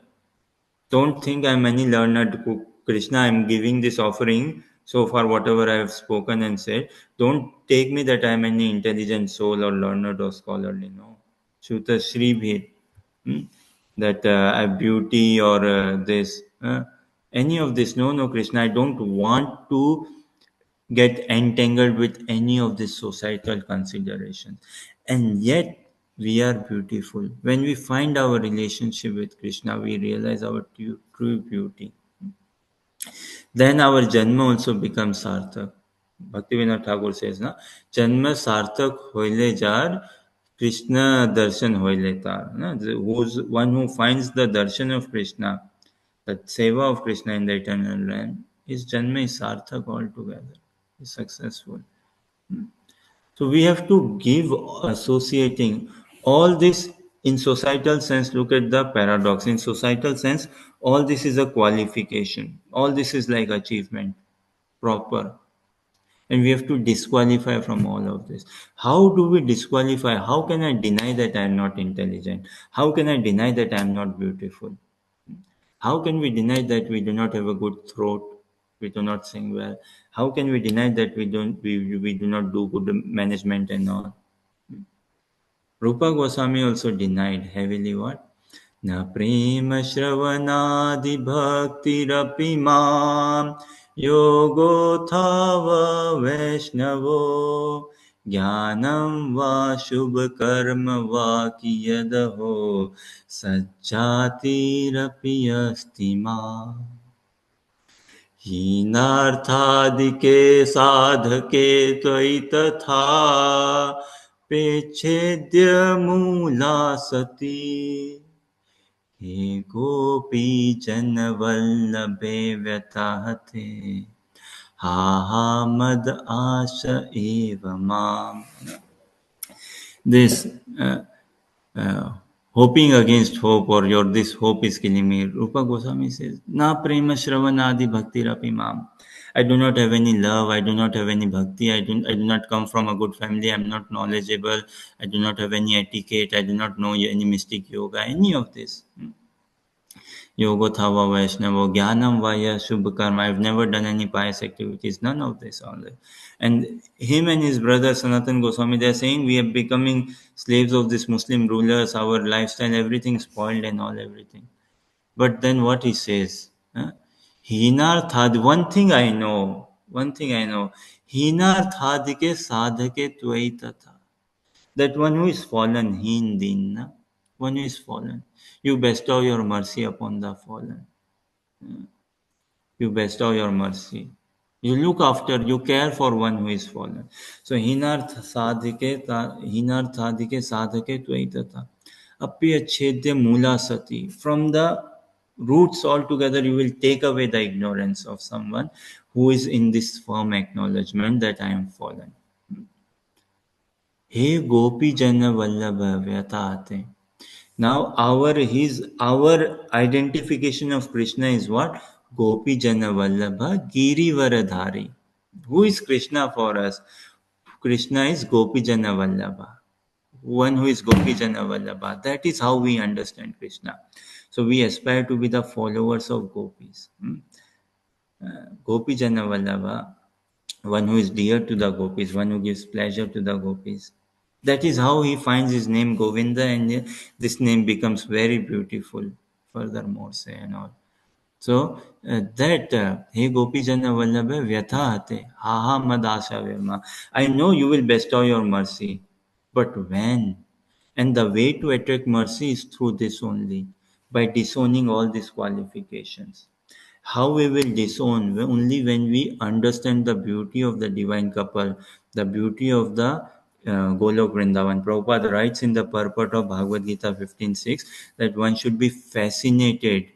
don't think I'm any learned cook. Krishna, I'm giving this offering so far, whatever I have spoken and said. Don't take me that I'm any intelligent soul or learned or scholarly. No. Shruta Shribhir. That beauty or this. Any of this. No, no, Krishna. I don't want to get entangled with any of this societal considerations. And yet, we are beautiful. When we find our relationship with Krishna, we realize our true beauty. Then our Janma also becomes Sarthak. Bhaktivinoda Thakur says, na, Janma Sarthak hoile jar, Krishna darshan hoile tar. Na? Who's one who finds the darshan of Krishna, the seva of Krishna in the eternal realm, his Janma is Sarthak altogether. Is successful. So we have to give associating all this in societal sense. Look at the paradox. In societal sense, all this is a qualification. All this is like achievement, proper. And we have to disqualify from all of this. How do we disqualify? How can I deny that I am not intelligent? How can I deny that I am not beautiful? How can we deny that we do not have a good throat? We do not sing well. How can we deny that we do not do good management and all? Rupa Goswami also denied heavily what? Na prema shravanadi bhaktirapi mam yogo thava vaishnavo jnanam va shubh karma va kiyadaho sajjatirapi asti ma. हीनार्थादिके साधके त्वयि तथा पेच्छेद्य मूला सती हे गोपी जन वल्लभे व्यथाहते हा हा मद आश एव माम. This hoping against hope, or your this hope is killing me. Rupa Goswami says, Na prema shravanadi bhakti rapi mam. I do not have any love, I do not have any bhakti, I do not come from a good family, I am not knowledgeable, I do not have any etiquette, I do not know any mystic yoga, any of this. Yogothava Vaishnava, Jnanam Vaya Shubh Karma. I've never done any pious activities, none of this, all that. And him and his brother Sanatan Goswami, they're saying we are becoming slaves of these Muslim rulers, our lifestyle, everything spoiled and all, everything. But then what he says, huh? Hinarthad, one thing I know, Hinarthadike sadhake tvai tatha. That one who is fallen, Hin Dinna, one who is fallen, you bestow your mercy upon the fallen. You bestow your mercy. You look after, you care for one who is fallen. So hinarthadike sadhake tvaitata. Apya chedya mula sati. From the roots altogether, you will take away the ignorance of someone who is in this firm acknowledgement that I am fallen. He gopi jana vallabha vyatate. Now our identification of Krishna is what? Gopi Jana Vallabha Girivaradhari. Who is Krishna for us? Krishna is Gopi Jana Vallabha. One who is Gopi Jana Vallabha. That is how we understand Krishna. So we aspire to be the followers of gopis. Gopi Jana Vallabha, one who is dear to the gopis, one who gives pleasure to the gopis. That is how he finds his name Govinda, and this name becomes very beautiful. Furthermore, say and all. So that He Gopi Jana Vallabha Vyathahate Haha Madasha Vema. I know you will bestow your mercy, but when? And the way to attract mercy is through this only, by disowning all these qualifications. How we will disown? Only when we understand the beauty of the divine couple, the beauty of the Golok Vrindavan. Prabhupada writes in the purport of Bhagavad Gita 15.6 that one should be fascinated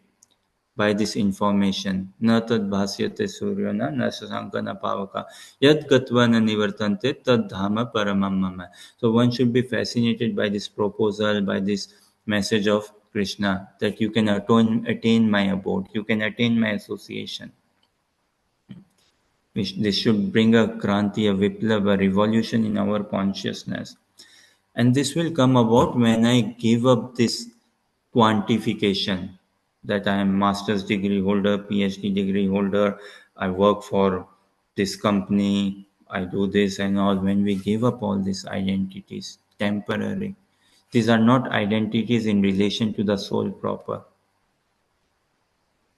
by this information. Na tad bhasyate suryana na sasankana pavaka yad gatva na nivartante tad dhama paramam mama. So one should be fascinated by this proposal, by this message of Krishna, that you can attain my abode, you can attain my association. This should bring a kranti, a viplav, a revolution in our consciousness. And this will come about when I give up this quantification that I am master's degree holder, PhD degree holder, I work for this company, I do this and all. When we give up all these identities, temporary, these are not identities in relation to the soul proper.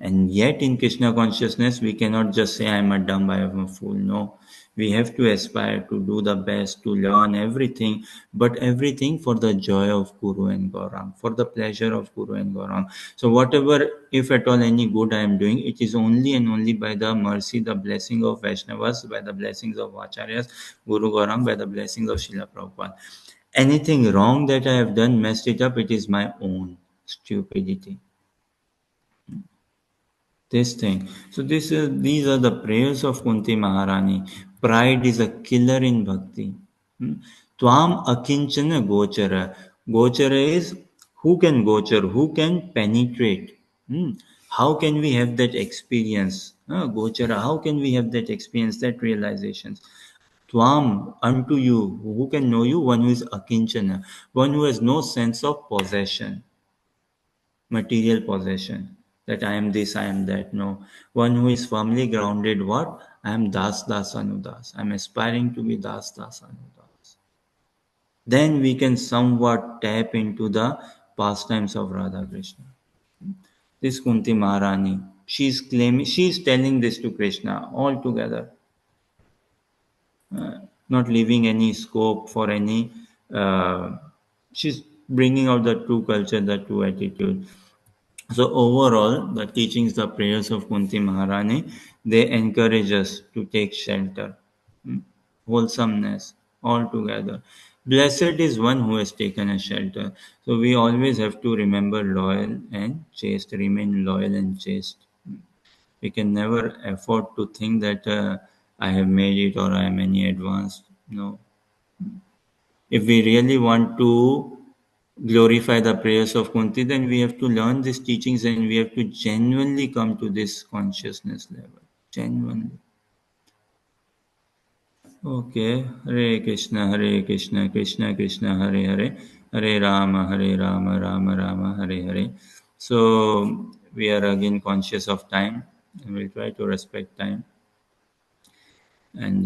And yet, in Krishna consciousness, we cannot just say, I am a dumb, I am a fool. No, we have to aspire to do the best, to learn everything, but everything for the joy of Guru and Gauranga, for the pleasure of Guru and Gauranga. So, whatever, if at all any good I am doing, it is only and only by the mercy, the blessing of Vaishnavas, by the blessings of Acharyas, Guru Gauranga, by the blessings of Srila Prabhupada. Anything wrong that I have done, messed it up, it is my own stupidity. This thing. So these are the prayers of Kunti Maharani. Pride is a killer in bhakti. Tvam akinchana gochara. Gochara is who can gochar, who can penetrate. How can we have that experience? Gochara, how can we have that experience, that realizations? Tvam, unto you, who can know you? One who is akinchana, one who has no sense of possession, material possession, that I am this, I am that. No, one who is firmly grounded, what? I am Das Das Anudas. I am aspiring to be Das Das Anudas. Then we can somewhat tap into the pastimes of Radha Krishna. This Kunti Maharani, she is telling this to Krishna altogether, not leaving any scope for any. She's bringing out the true culture, the true attitude. So overall, the teachings, the prayers of Kunti Maharani, they encourage us to take shelter, wholesomeness altogether. Blessed is one who has taken a shelter. So we always have to remember loyal and chaste, remain loyal and chaste. We can never afford to think that I have made it or I am any advanced. No. If we really want to glorify the prayers of Kunti, then we have to learn these teachings and we have to genuinely come to this consciousness level. Genuinely. Okay. Hare Krishna, Hare Krishna, Krishna Krishna, Hare Hare, Hare Rama, Rama Rama, Hare Hare. So we are again conscious of time and we'll try to respect time. And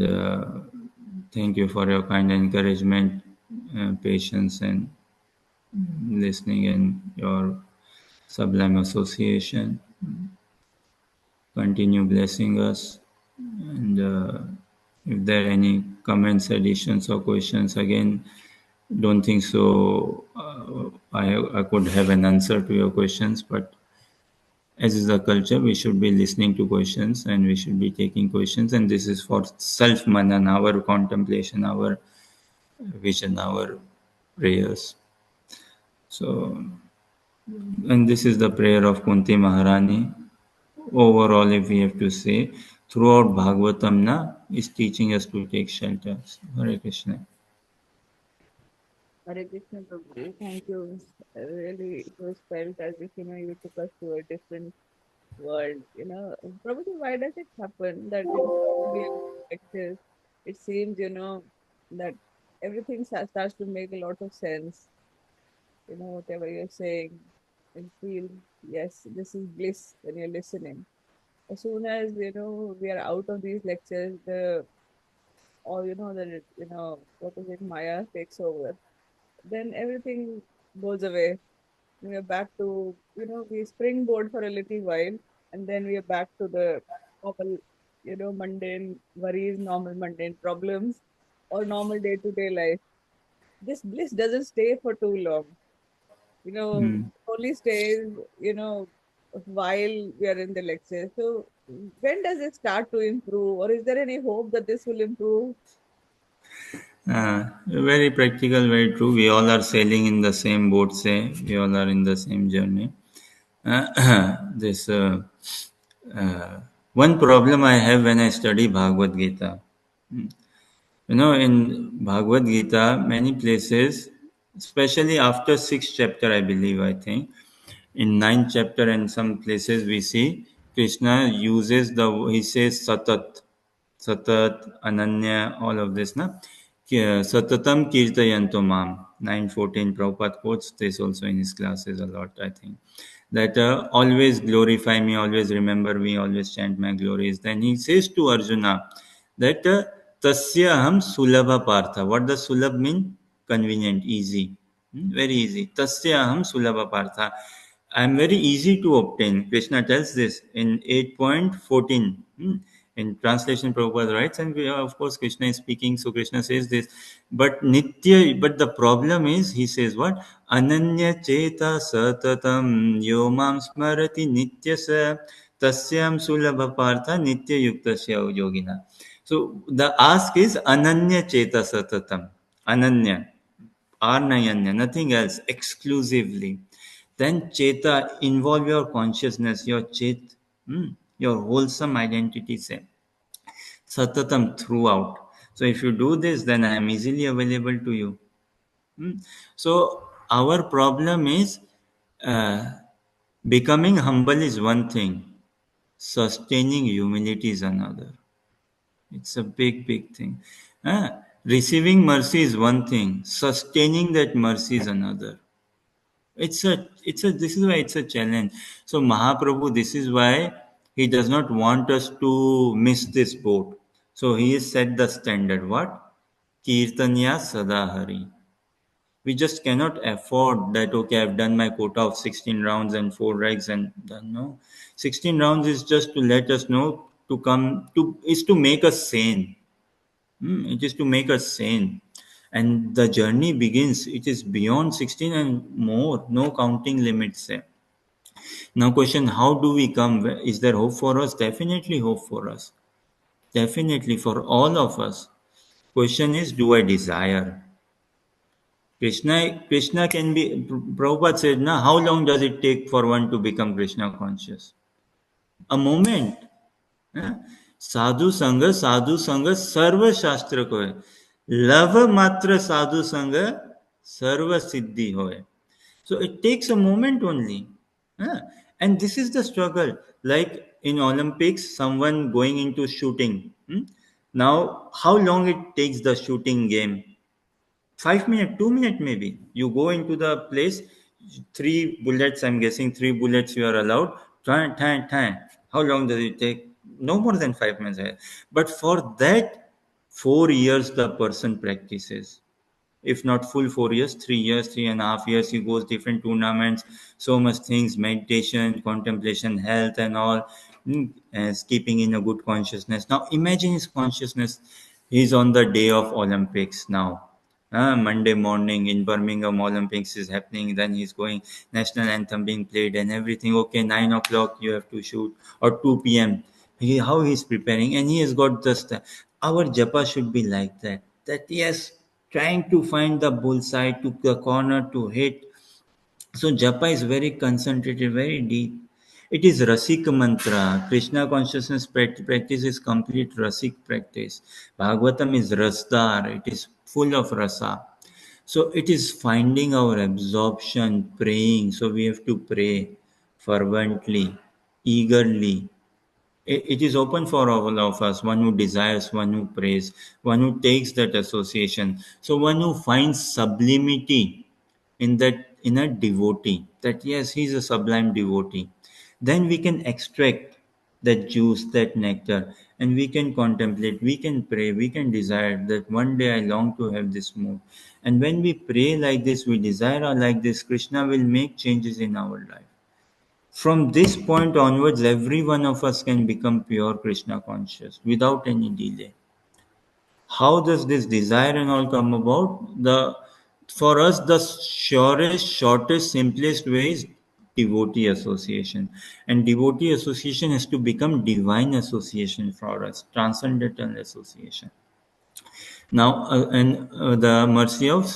thank you for your kind encouragement, patience, and listening, and your sublime association. Continue blessing us. And if there are any comments, additions, or questions, again, don't think so. I could have an answer to your questions, but as is the culture, we should be listening to questions and we should be taking questions. And this is for self manan, our contemplation, our vision, our prayers. So, and this is the prayer of Kunti Maharani. Overall, if we have to say, throughout Bhagavatam na is teaching us to take shelter. Hare Krishna. Hare Krishna Prabhu, thank you. Really, it was felt as if you took us to a different world. Probably why does it happen that we are lectures, it seems that everything starts to make a lot of sense. Whatever you're saying, and feel yes, this is bliss when you're listening. As soon as we are out of these lectures, the or the what is it, Maya takes over, then everything goes away. We are back to we springboard for a little while, and then we are back to the normal, mundane worries, normal mundane problems, or normal day-to-day life. This bliss doesn't stay for too long. Hmm. Only stays while we are in the lecture. So when does it start to improve, or is there any hope that this will improve? Very practical, very true. We all are sailing in the same boat, say. We all are in the same journey. This one problem I have when I study Bhagavad Gita. In Bhagavad Gita, many places, especially after sixth chapter, I believe, I think, in ninth chapter and some places we see Krishna uses he says satat, ananya, all of this, na? Satatam kirtayanto mam. 9:14, Prabhupada quotes this also in his classes a lot, I think. That always glorify me, always remember me, always chant my glories. Then he says to Arjuna that tasya ham sulabha partha. What does sulabh mean? Convenient, easy. Very easy. Tasya aham sulabha partha. I am very easy to obtain. Krishna tells this in 8.14. In translation, Prabhupada writes, and of course, Krishna is speaking, so Krishna says this. But the problem is, he says what? Ananya cheta satatam yomam smarati nityasa tasyam sulabha partha nitya yuktasya yogina. So the ask is Ananya Cheta Satatam. Ananya. Arnayanya, nothing else, exclusively. Then Cheta, involve your consciousness, your Chet, your wholesome identity, say. Satatam, throughout. So if you do this, then I am easily available to you. Hmm. So our problem is uh, becoming humble is one thing, sustaining humility is another. It's a big, big thing. Receiving mercy is one thing. Sustaining that mercy is another. This is why it's a challenge. So Mahaprabhu, this is why he does not want us to miss this boat. So he has set the standard. What? Kirtanya Sadahari. We just cannot afford that, okay, I've done my quota of 16 rounds and 4 rags and done. No. 16 rounds is just to let us know to come to is to make us sane. It is to make us sane. And the journey begins. It is beyond 16 and more. No counting limits. Now, question, how do we come? Is there hope for us? Definitely hope for us. Definitely for all of us. Question is, do I desire? Krishna can be. Prabhupada said, "Na, how long does it take for one to become Krishna conscious? A moment. हाँ? साधु संग सर्व शास्त्र को है, love मात्र साधु संग सर्व सिद्धि होए. So it takes a moment only. Huh? And this is the struggle. Like in Olympics, someone going into shooting. Now, how long it takes the shooting game? 5 minutes, 2 minutes maybe. You go into the place, three bullets, I'm guessing three bullets you are allowed. Tan, tan, tan. How long does it take? No more than 5 minutes. But for that, 4 years the person practices. If not full 4 years, 3 years, 3.5 years, he goes different tournaments, so much things, meditation, contemplation, health, and all, as keeping in a good consciousness. Now, imagine his consciousness. He's on the day of Olympics now. Monday morning in Birmingham, Olympics is happening. Then he's going, national anthem being played and everything. Okay, 9 o'clock you have to shoot, or 2 p.m. How he's preparing, and he has got just our japa should be like that. That yes, trying to find the bullseye to the corner to hit. So japa is very concentrated, very deep. It is rasik mantra. Krishna consciousness practice is complete rasik practice. Bhagavatam is rasdar. It is full of rasa. So it is finding our absorption, praying. So we have to pray fervently, eagerly. It is open for all of us, one who desires, one who prays, one who takes that association. So one who finds sublimity in that, in a devotee, that yes, he's a sublime devotee. Then we can extract that juice, that nectar, and we can contemplate, we can pray, we can desire that one day I long to have this mood. And when we pray like this, we desire like this, Krishna will make changes in our life. From this point onwards, every one of us can become pure Krishna conscious without any delay. How does this desire and all come about? For us, the surest, shortest, simplest way is devotee association. And devotee association has to become divine association for us, transcendental association. Now, and the mercy of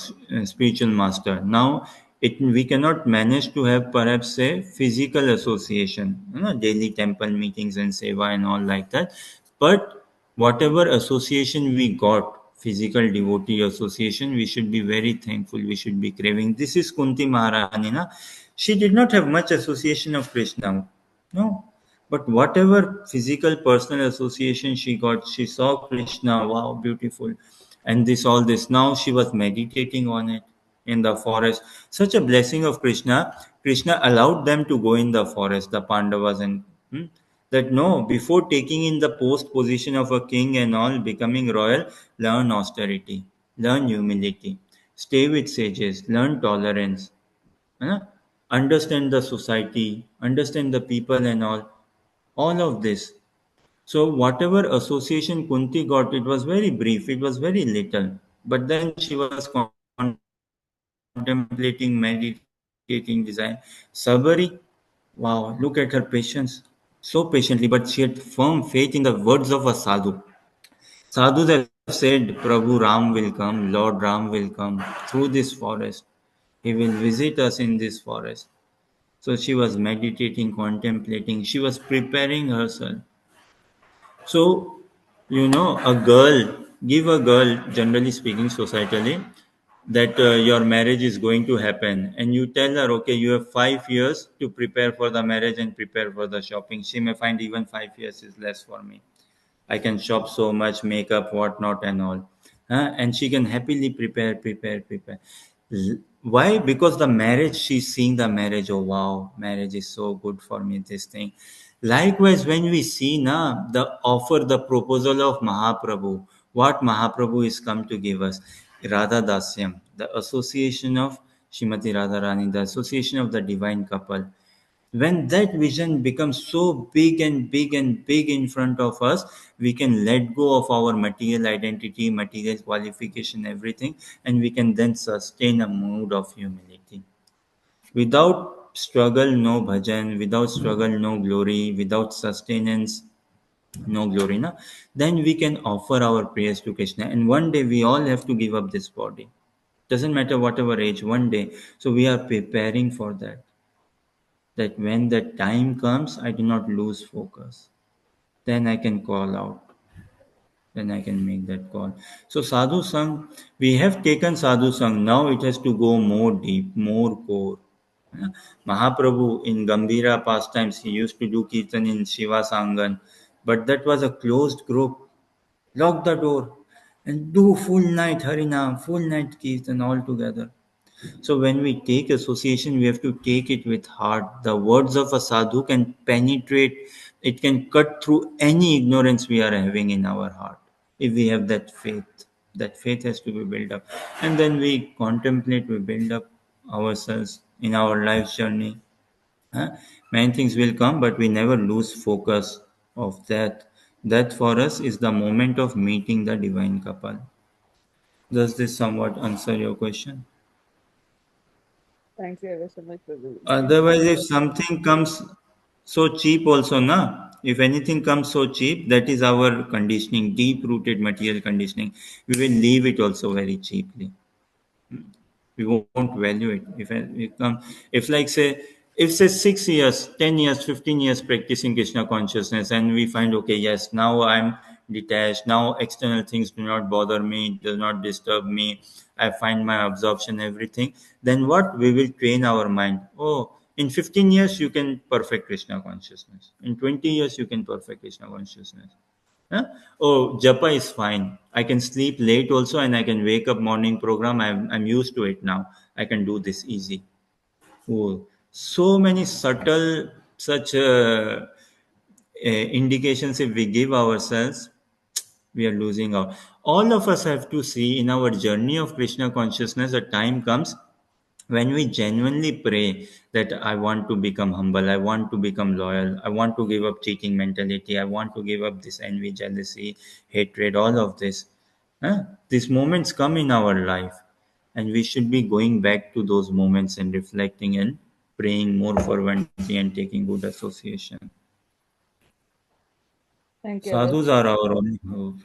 spiritual master. Now, we cannot manage to have perhaps a physical association, daily temple meetings and seva and all like that. But whatever association we got, physical devotee association, we should be very thankful. We should be craving. This is Kunti Maharani. Na? She did not have much association of Krishna. No, but whatever physical personal association she got, she saw Krishna, wow, beautiful. And this, all this. Now she was meditating on it in the forest. Such a blessing of Krishna. Krishna allowed them to go in the forest, the Pandavas, and that no, before taking in the post position of a king and all, becoming royal, learn austerity, learn humility, stay with sages, learn tolerance, है understand the society, understand the people and all of this. So whatever association Kunti got, it was very brief, it was very little. But then she was contemplating, meditating, design. Sabari, wow, look at her patience. So patiently, but she had firm faith in the words of a sadhu. Sadhus have said, Prabhu Ram will come, Lord Ram will come through this forest. He will visit us in this forest. So she was meditating, contemplating, she was preparing herself. So, a girl, give a girl, generally speaking, societally, that your marriage is going to happen, and you tell her, okay, you have 5 years to prepare for the marriage and prepare for the shopping. She may find even 5 years is less for me. I can shop so much, makeup, whatnot, and all. And she can happily prepare. Why? Because the marriage, she's seeing the marriage. Oh, wow, marriage is so good for me, this thing. Likewise, when we see the offer, the proposal of Mahaprabhu, what Mahaprabhu is come to give us, Radha Dasyam, the association of Shrimati Radharani, the association of the divine couple. When that vision becomes so big and big and big in front of us, we can let go of our material identity, material qualification, everything, and we can then sustain a mood of humility. Without struggle, no bhajan. Without struggle, no glory. Without sustenance, no glory. Na? Then we can offer our prayers to Krishna. And one day we all have to give up this body. Doesn't matter whatever age, one day. So we are preparing for that. That when the time comes, I do not lose focus. Then I can call out. Then I can make that call. So Sadhu Sang, we have taken Sadhu Sang. Now it has to go more deep, more core. Yeah. Mahaprabhu in Gambhira pastimes, he used to do kirtan in Shiva Sangan, but that was a closed group. Lock the door and do full night Harinam, full night kirtan all together. So when we take association, we have to take it with heart. The words of a sadhu can penetrate, it can cut through any ignorance we are having in our heart. If we have that faith has to be built up. And then we contemplate, we build up ourselves in our life's journey. Huh? Many things will come, but we never lose focus of that. That for us is the moment of meeting the divine couple. Does this somewhat answer your question? Thank you ever so much, Prabhu. Otherwise, if something comes so cheap, also, na, if anything comes so cheap, that is our conditioning, deep rooted material conditioning. We will leave it also very cheaply. We won't value it. If like say, if say 6 years, 10 years, 15 years practicing Krishna consciousness, and we find okay, yes, now I'm detached. Now external things do not bother me, do not disturb me. I find my absorption, everything. Then what? We will train our mind. Oh, in 15 years you can perfect Krishna consciousness. In 20 years you can perfect Krishna consciousness. Huh? Oh, japa is fine. I can sleep late also and I can wake up morning program. I'm used to it now. I can do this easy. Oh, so many subtle such indications if we give ourselves, we are losing out. All of us have to see in our journey of Krishna consciousness, a time comes when we genuinely pray that I want to become humble, I want to become loyal, I want to give up cheating mentality, I want to give up this envy, jealousy, hatred, all of this. Huh? These moments come in our life, and we should be going back to those moments and reflecting and praying more fervently and taking good association. Thank you ever. Sadhus are our only hope.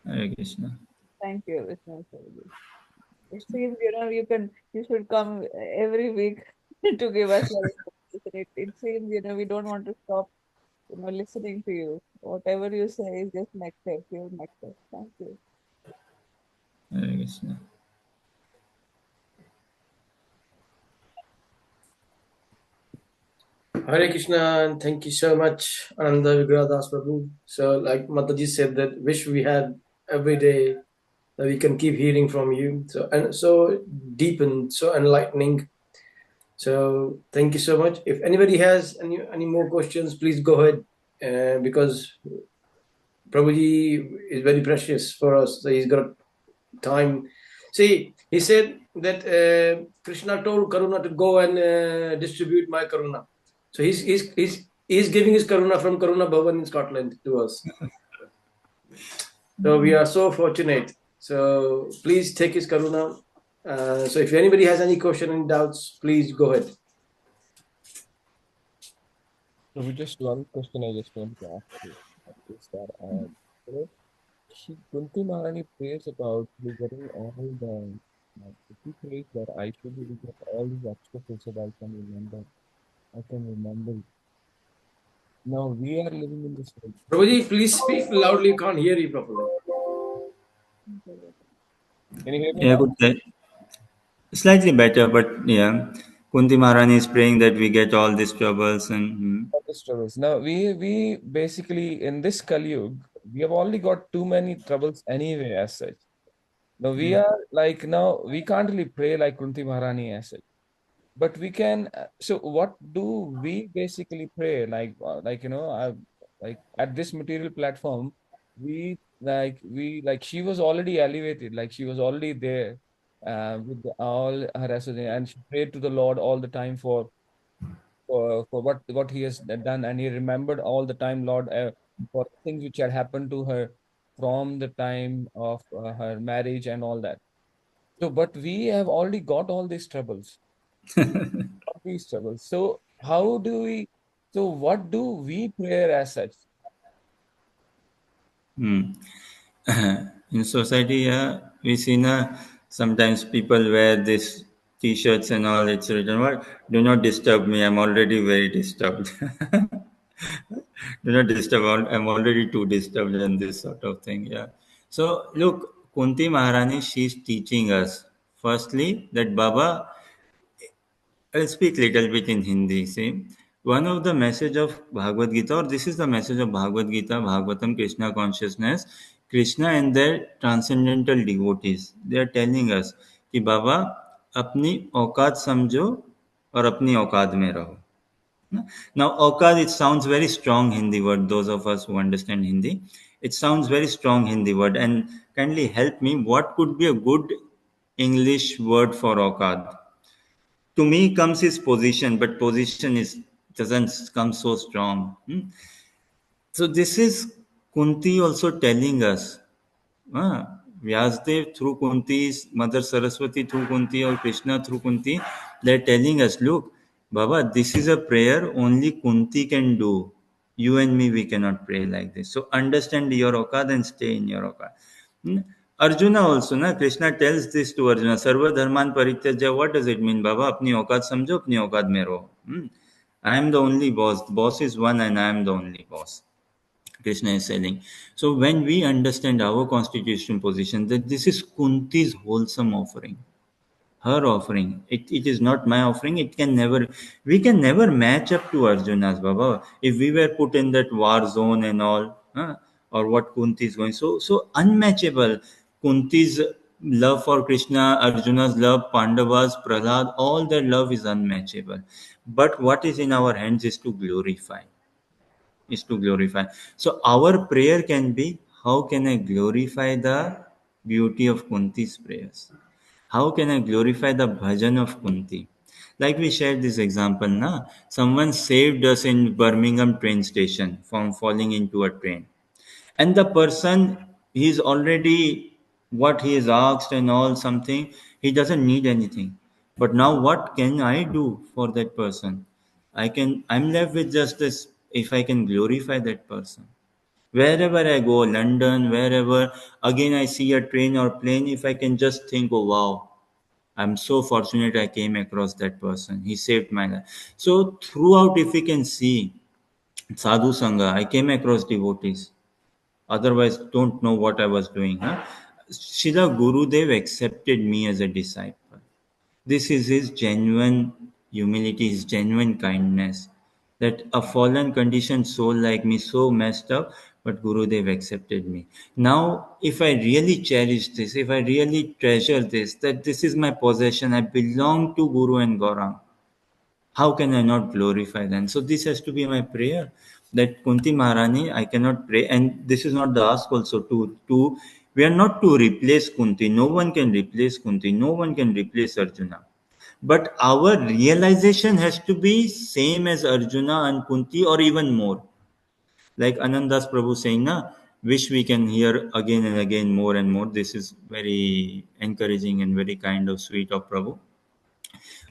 Hare Krishna. Thank you ever so much, Prabhu. It seems, you should come every week to give us your information. It seems, we don't want to stop, listening to you. Whatever you say is just nectar, pure nectar. Thank you. Hare Krishna. Hare Krishna, and thank you so much, Ananda Vigradas Prabhu. So, like Mataji said, that wish we had every day that we can keep hearing from you. So, and so deep and so enlightening. So, thank you so much. If anybody has any more questions, please go ahead, because Prabhuji is very precious for us. So he's got time. See, he said that Krishna told Karuna to go and distribute my Karuna. So he's giving his Karuna from Karuna Bhavan in Scotland to us. So we are so fortunate. So please take his Karuna. So if anybody has any question and doubts, please go ahead. So we just one question I just want to ask you is that Kunti Maharani prays about you getting all the she prays that I should be get all these obstacles so that I can remember. Now we are living in this world. Prabhuji, please speak loudly. Can't hear you properly. Can you hear me Yeah, now? good. Slightly better, but yeah, Kunti Maharani is praying that we get all these troubles and All these troubles. Now we basically in this Kali Yuga, we have already got too many troubles anyway as such. Now we are like now we can't really pray like Kunti Maharani as such. But we can so what do we basically pray like like at this material platform we she was already elevated, like she was already there with all her association, and she prayed to the Lord all the time for what he has done, and he remembered all the time Lord for things which had happened to her from the time of her marriage and all that. So but we have already got all these troubles, these troubles. So how do we? So what do we pray as such? in society, yeah, we see na Sometimes people wear this t-shirts and all. It's written, "What? Do not disturb me. I'm already very disturbed." Do not disturb. I'm already too disturbed and this sort of thing. Yeah. So look, Kunti Maharani, she's teaching us firstly that Baba. I'll speak little bit in Hindi. See, one of the message of Bhagavad Gita, or this is the message of Bhagavad Gita, Bhagavatam, Krishna consciousness, Krishna and their transcendental devotees. They are telling us कि बाबा अपनी औकात समझो और अपनी औकात में रहो. Now, औकात, it sounds very strong Hindi word. Those of us who understand Hindi, it sounds very strong Hindi word. And kindly help me. What could be a good English word for औकात? To me comes his position, but position is doesn't come so strong. So this is Kunti also telling us. Vyasdev through Kunti's Mother Saraswati through Kunti or Krishna through Kunti, they're telling us, look, Baba, this is a prayer only Kunti can do. You and me, we cannot pray like this. So understand your okad and stay in your okad. Hmm? Arjuna also, na, Krishna tells this to Arjuna, Sarva Dharman Parityajya. What does it mean, Baba? Apni okad samjho, apni okad mein raho. I am the only boss. The boss is one and I am the only boss. Krishna is saying. So when we understand our constitutional position, that this is Kunti's wholesome offering, her offering. It is not my offering. We can never match up to Arjuna's, Baba. If we were put in that war zone and all, or what Kunti is going, so unmatchable. Kunti's love for Krishna, Arjuna's love, Pandava's, Prahlad, all their love is unmatchable. But what is in our hands is to glorify is to glorify. So our prayer can be, how can I glorify the beauty of Kunti's prayers? How can I glorify the bhajan of Kunti? Like we shared this example, na? Someone saved us in Birmingham train station from falling into a train. And the person, he's already what he is asked and all something, he doesn't need anything. But now what can I do for that person? I'm left with just this, if I can glorify that person. Wherever I go, London, wherever, again I see a train or plane, if I can just think, oh wow, I'm so fortunate I came across that person. He saved my life. So throughout, if we can see Sadhu Sangha, I came across devotees. Otherwise, don't know what I was doing. Srila Gurudev accepted me as a disciple. This is his genuine humility, his genuine kindness. That a fallen conditioned soul like me, so messed up, but Gurudev accepted me. Now, if I really cherish this, if I really treasure this, that this is my possession, I belong to Guru and Gauranga, how can I not glorify them? So this has to be my prayer. That Kunti Maharani, I cannot pray, and this is not the ask also to we are not to replace Kunti. No one can replace Kunti. No one can replace Arjuna. But our realization has to be same as Arjuna and Kunti, or even more. Like Anandas Prabhu saying, na, wish we can hear again and again more and more. This is very encouraging and very kind of sweet of Prabhu.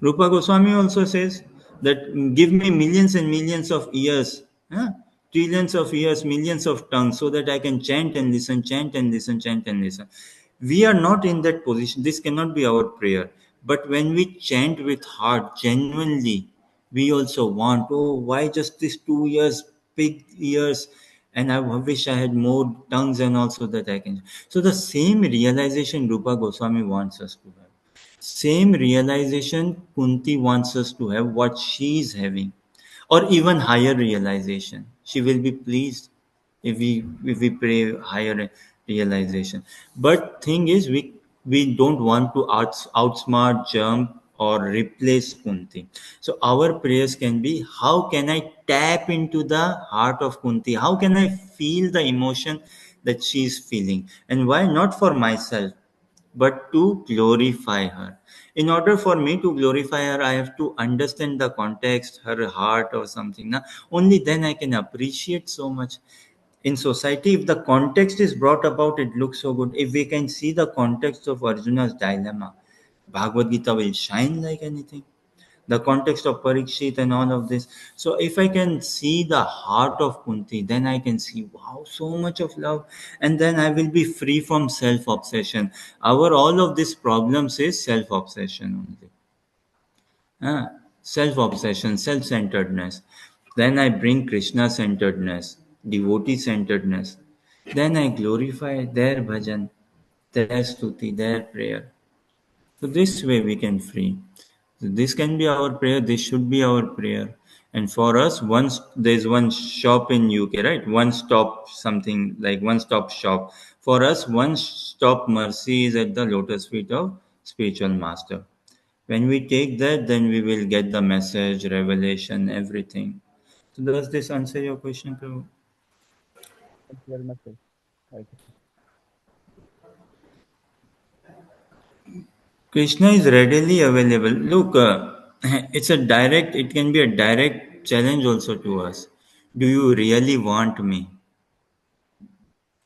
Rupa Goswami also says that give me millions and millions of years, trillions of years, millions of tongues, so that I can chant and listen, chant and listen, chant and listen. We are not in that position. This cannot be our prayer. But when we chant with heart, genuinely, we also want, oh, why just these 2 years, big years, and I wish I had more tongues and also that I can. So the same realization Rupa Goswami wants us to have. Same realization Kunti wants us to have what she is having, or even higher realization. She will be pleased if we pray higher realization. But thing is, we don't want to outsmart, jump, or replace Kunti. So our prayers can be, how can I tap into the heart of Kunti? How can I feel the emotion that she is feeling? And why not for myself, but to glorify her. In order for me to glorify her, I have to understand the context, her heart or something. Na? Only then I can appreciate so much. In society, if the context is brought about, it looks so good. If we can see the context of Arjuna's dilemma, Bhagavad Gita will shine like anything. the context of Parikshit and all of this. So if I can see the heart of Kunti, then I can see, wow, so much of love, and then I will be free from self obsession. Our all of these problems is self obsession only. Self obsession, self centeredness. Then I bring Krishna centeredness, devotee centeredness. Then I glorify their bhajan, their stuti, their prayer. So this way we can free. So this can be our prayer. This should be our prayer. And for us, once there's one shop in UK, right? One stop something like one stop shop. For us, one stop mercy is at the lotus feet of spiritual master. When we take that, then we will get the message, revelation, everything. So does this answer your question, Prabhu? Thank you very much, sir. Hare Krishna. Krishna is readily available. Look, it can be a direct challenge also to us. Do you really want me?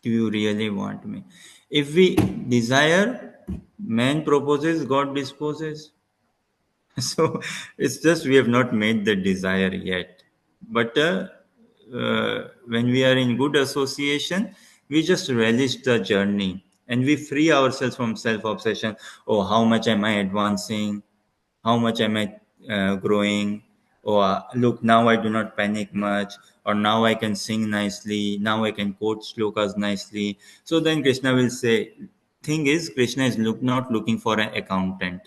Do you really want me? If we desire, man proposes, God disposes. So it's just we have not made the desire yet. But when we are in good association, we just relish the journey and we free ourselves from self obsession. Oh, how much am I advancing? How much am I growing? Oh, look, now I do not panic much, or now I can sing nicely, now I can quote shlokas nicely. So then Krishna will say, thing is, Krishna is not looking for an accountant.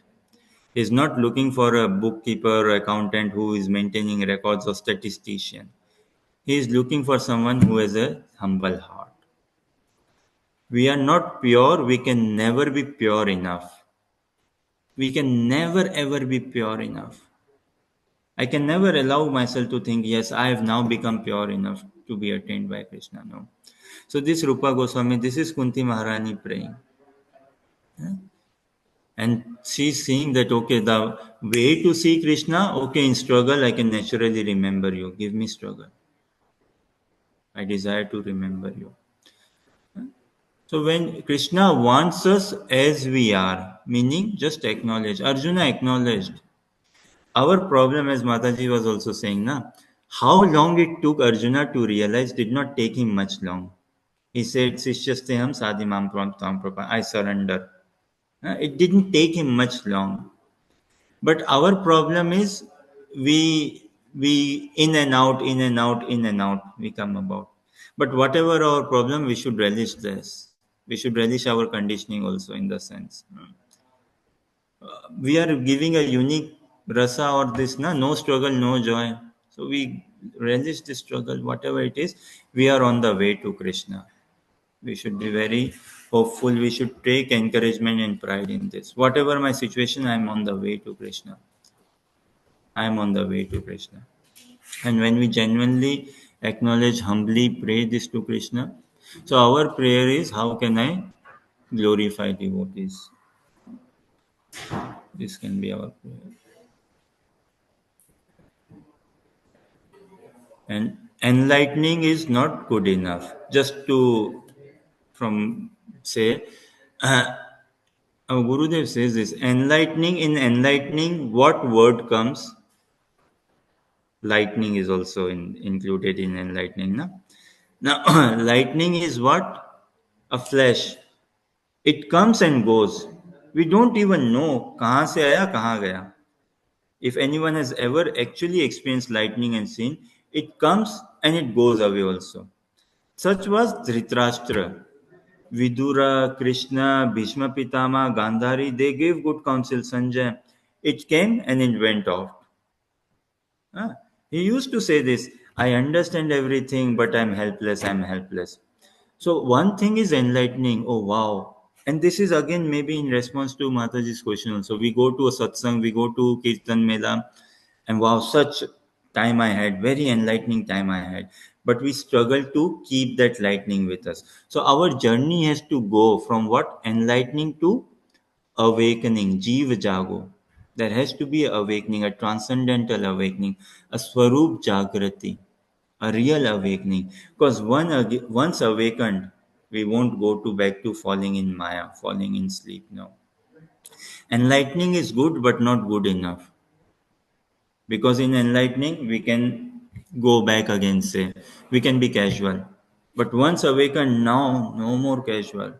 He's not looking for a bookkeeper or accountant who is maintaining records or statistician. He is looking for someone who has a humble heart. We are not pure, we can never be pure enough. We can never ever be pure enough. I can never allow myself to think, yes, I have now become pure enough to be attained by Krishna. No. So this Rupa Goswami, this is Kunti Maharani praying. And she's seeing that, okay, the way to see Krishna, okay, in struggle, I can naturally remember you. Give me struggle. I desire to remember you. So when Krishna wants us as we are, meaning just acknowledge. Arjuna acknowledged. Our problem, as Mataji was also saying, na, how long it took Arjuna to realize did not take him much long. He said, Sishyasteham sadimam tam prapa, I surrender. It didn't take him much long. But our problem is we in and out we come about. But whatever our problem, we should relish this. We should relish our conditioning also in the sense. We are giving a unique rasa or this na, no struggle, no joy. So we relish the struggle, whatever it is. We are on the way to Krishna. We should be very hopeful. We should take encouragement and pride in this. Whatever my situation, I am on the way to Krishna. I am on the way to Krishna. And when we genuinely acknowledge, humbly pray this to Krishna, so our prayer is, how can I glorify devotees? This can be our prayer. And enlightening is not good enough. Just to from say, our Gurudev says this: enlightening. In enlightening, what word comes? Lightning is also included in enlightening. Na? Now, lightning is what? A flash. It comes and goes. We don't even know kahan se aaya, kahan gaya. If anyone has ever actually experienced lightning and seen, it comes and it goes away also. Such was Dhritarashtra. Vidura, Krishna, Bhishma Pitama, Gandhari, they gave good counsel, Sanjay. It came and it went off. Ah, he used to say this, I understand everything, but I'm helpless, I'm helpless. So one thing is enlightening. Oh wow. And this is again maybe in response to Mataji's question also. We go to a satsang, we go to Kirtan Mela, and wow, such time I had, very enlightening time I had. But we struggle to keep that lightning with us. So our journey has to go from what? Enlightening to awakening, Jeev Jago. There has to be awakening, a transcendental awakening, a Swarup Jagrati, a real awakening. Because once awakened, we won't go to back to falling in Maya, falling in sleep. No. Enlightening is good, but not good enough. Because in enlightening, we can go back again, say, we can be casual. But once awakened, now, no more casual.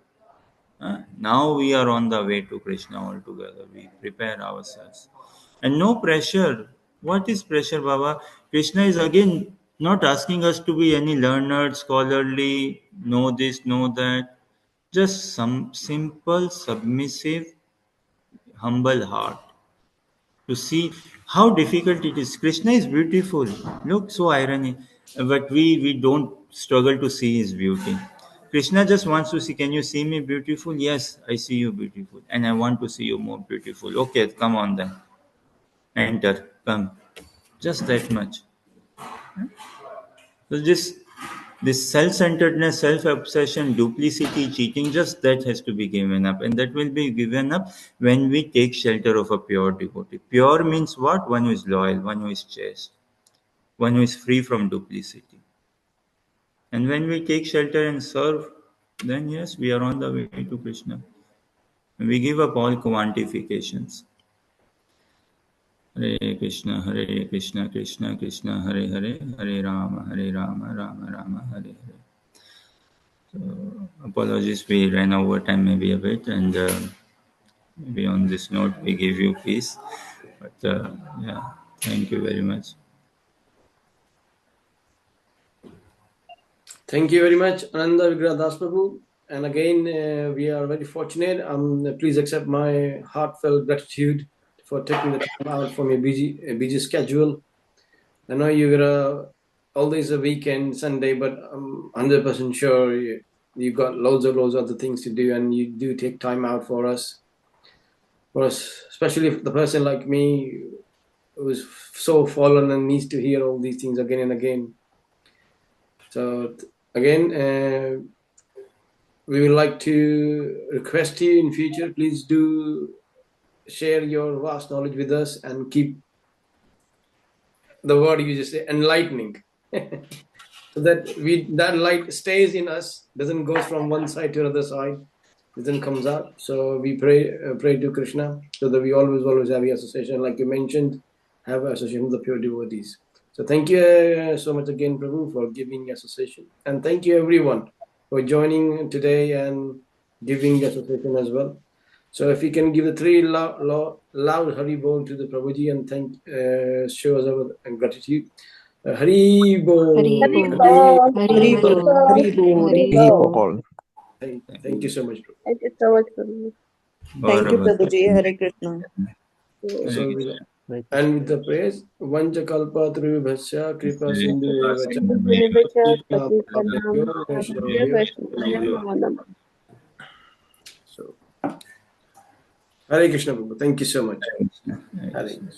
Now we are on the way to Krishna altogether. We prepare ourselves. And no pressure. What is pressure, Baba? Krishna is again not asking us to be any learned, scholarly, know this, know that. Just some simple, submissive, humble heart to see how difficult it is. Krishna is beautiful. Look, so irony. But we don't struggle to see his beauty. Krishna just wants to see, can you see me beautiful? Yes, I see you beautiful. And I want to see you more beautiful. Okay, come on then. Enter. Come. Just that much. So this self-centeredness, self-obsession, duplicity, cheating, just that has to be given up. And that will be given up when we take shelter of a pure devotee. Pure means what? One who is loyal, one who is chaste, one who is free from duplicity. And when we take shelter and serve, then yes, we are on the way to Krishna. We give up all quantifications. Hare Krishna, Krishna Krishna, Hare Hare, Hare Rama, Rama Rama, Hare Hare. Apologies, we ran over time maybe a bit, and maybe on this note, we give you peace. But yeah, thank you very much. Thank you very much, Ananda Vigraha Das Prabhu. And again, we are very fortunate. Please accept my heartfelt gratitude for taking the time out from your busy schedule. I know you're always a weekend, Sunday, but I'm 100% sure you've got loads of other things to do, and you do take time out for us. For us, especially if the person like me who's so fallen and needs to hear all these things again and again. So again, we would like to request you in future, please do share your vast knowledge with us and keep the word you just say, enlightening. So that light stays in us, doesn't go from one side to another side, then comes out. So we pray to Krishna so that we always have the association, like you mentioned, have association with the pure devotees. So thank you so much again, Prabhu, for giving association, and thank you everyone for joining today and giving association as well. So if we can give the three loud Hari Bol to the Prabhuji and show us our gratitude. Hari Bol. Hari Bol. Hari Bol. Hari Bol. Hari Hari Bol. Bol. Thank you so much, Prabhu. Thank you so much, Guru. Thank you, Gaurav. Prabhuji. Hare Krishna. So and with the praise, Vanchakalpa Trivibhasya Kripa Sindhu Evacha. So Hare Krishna, Prabhu. Thank you so much. Hare Krishna.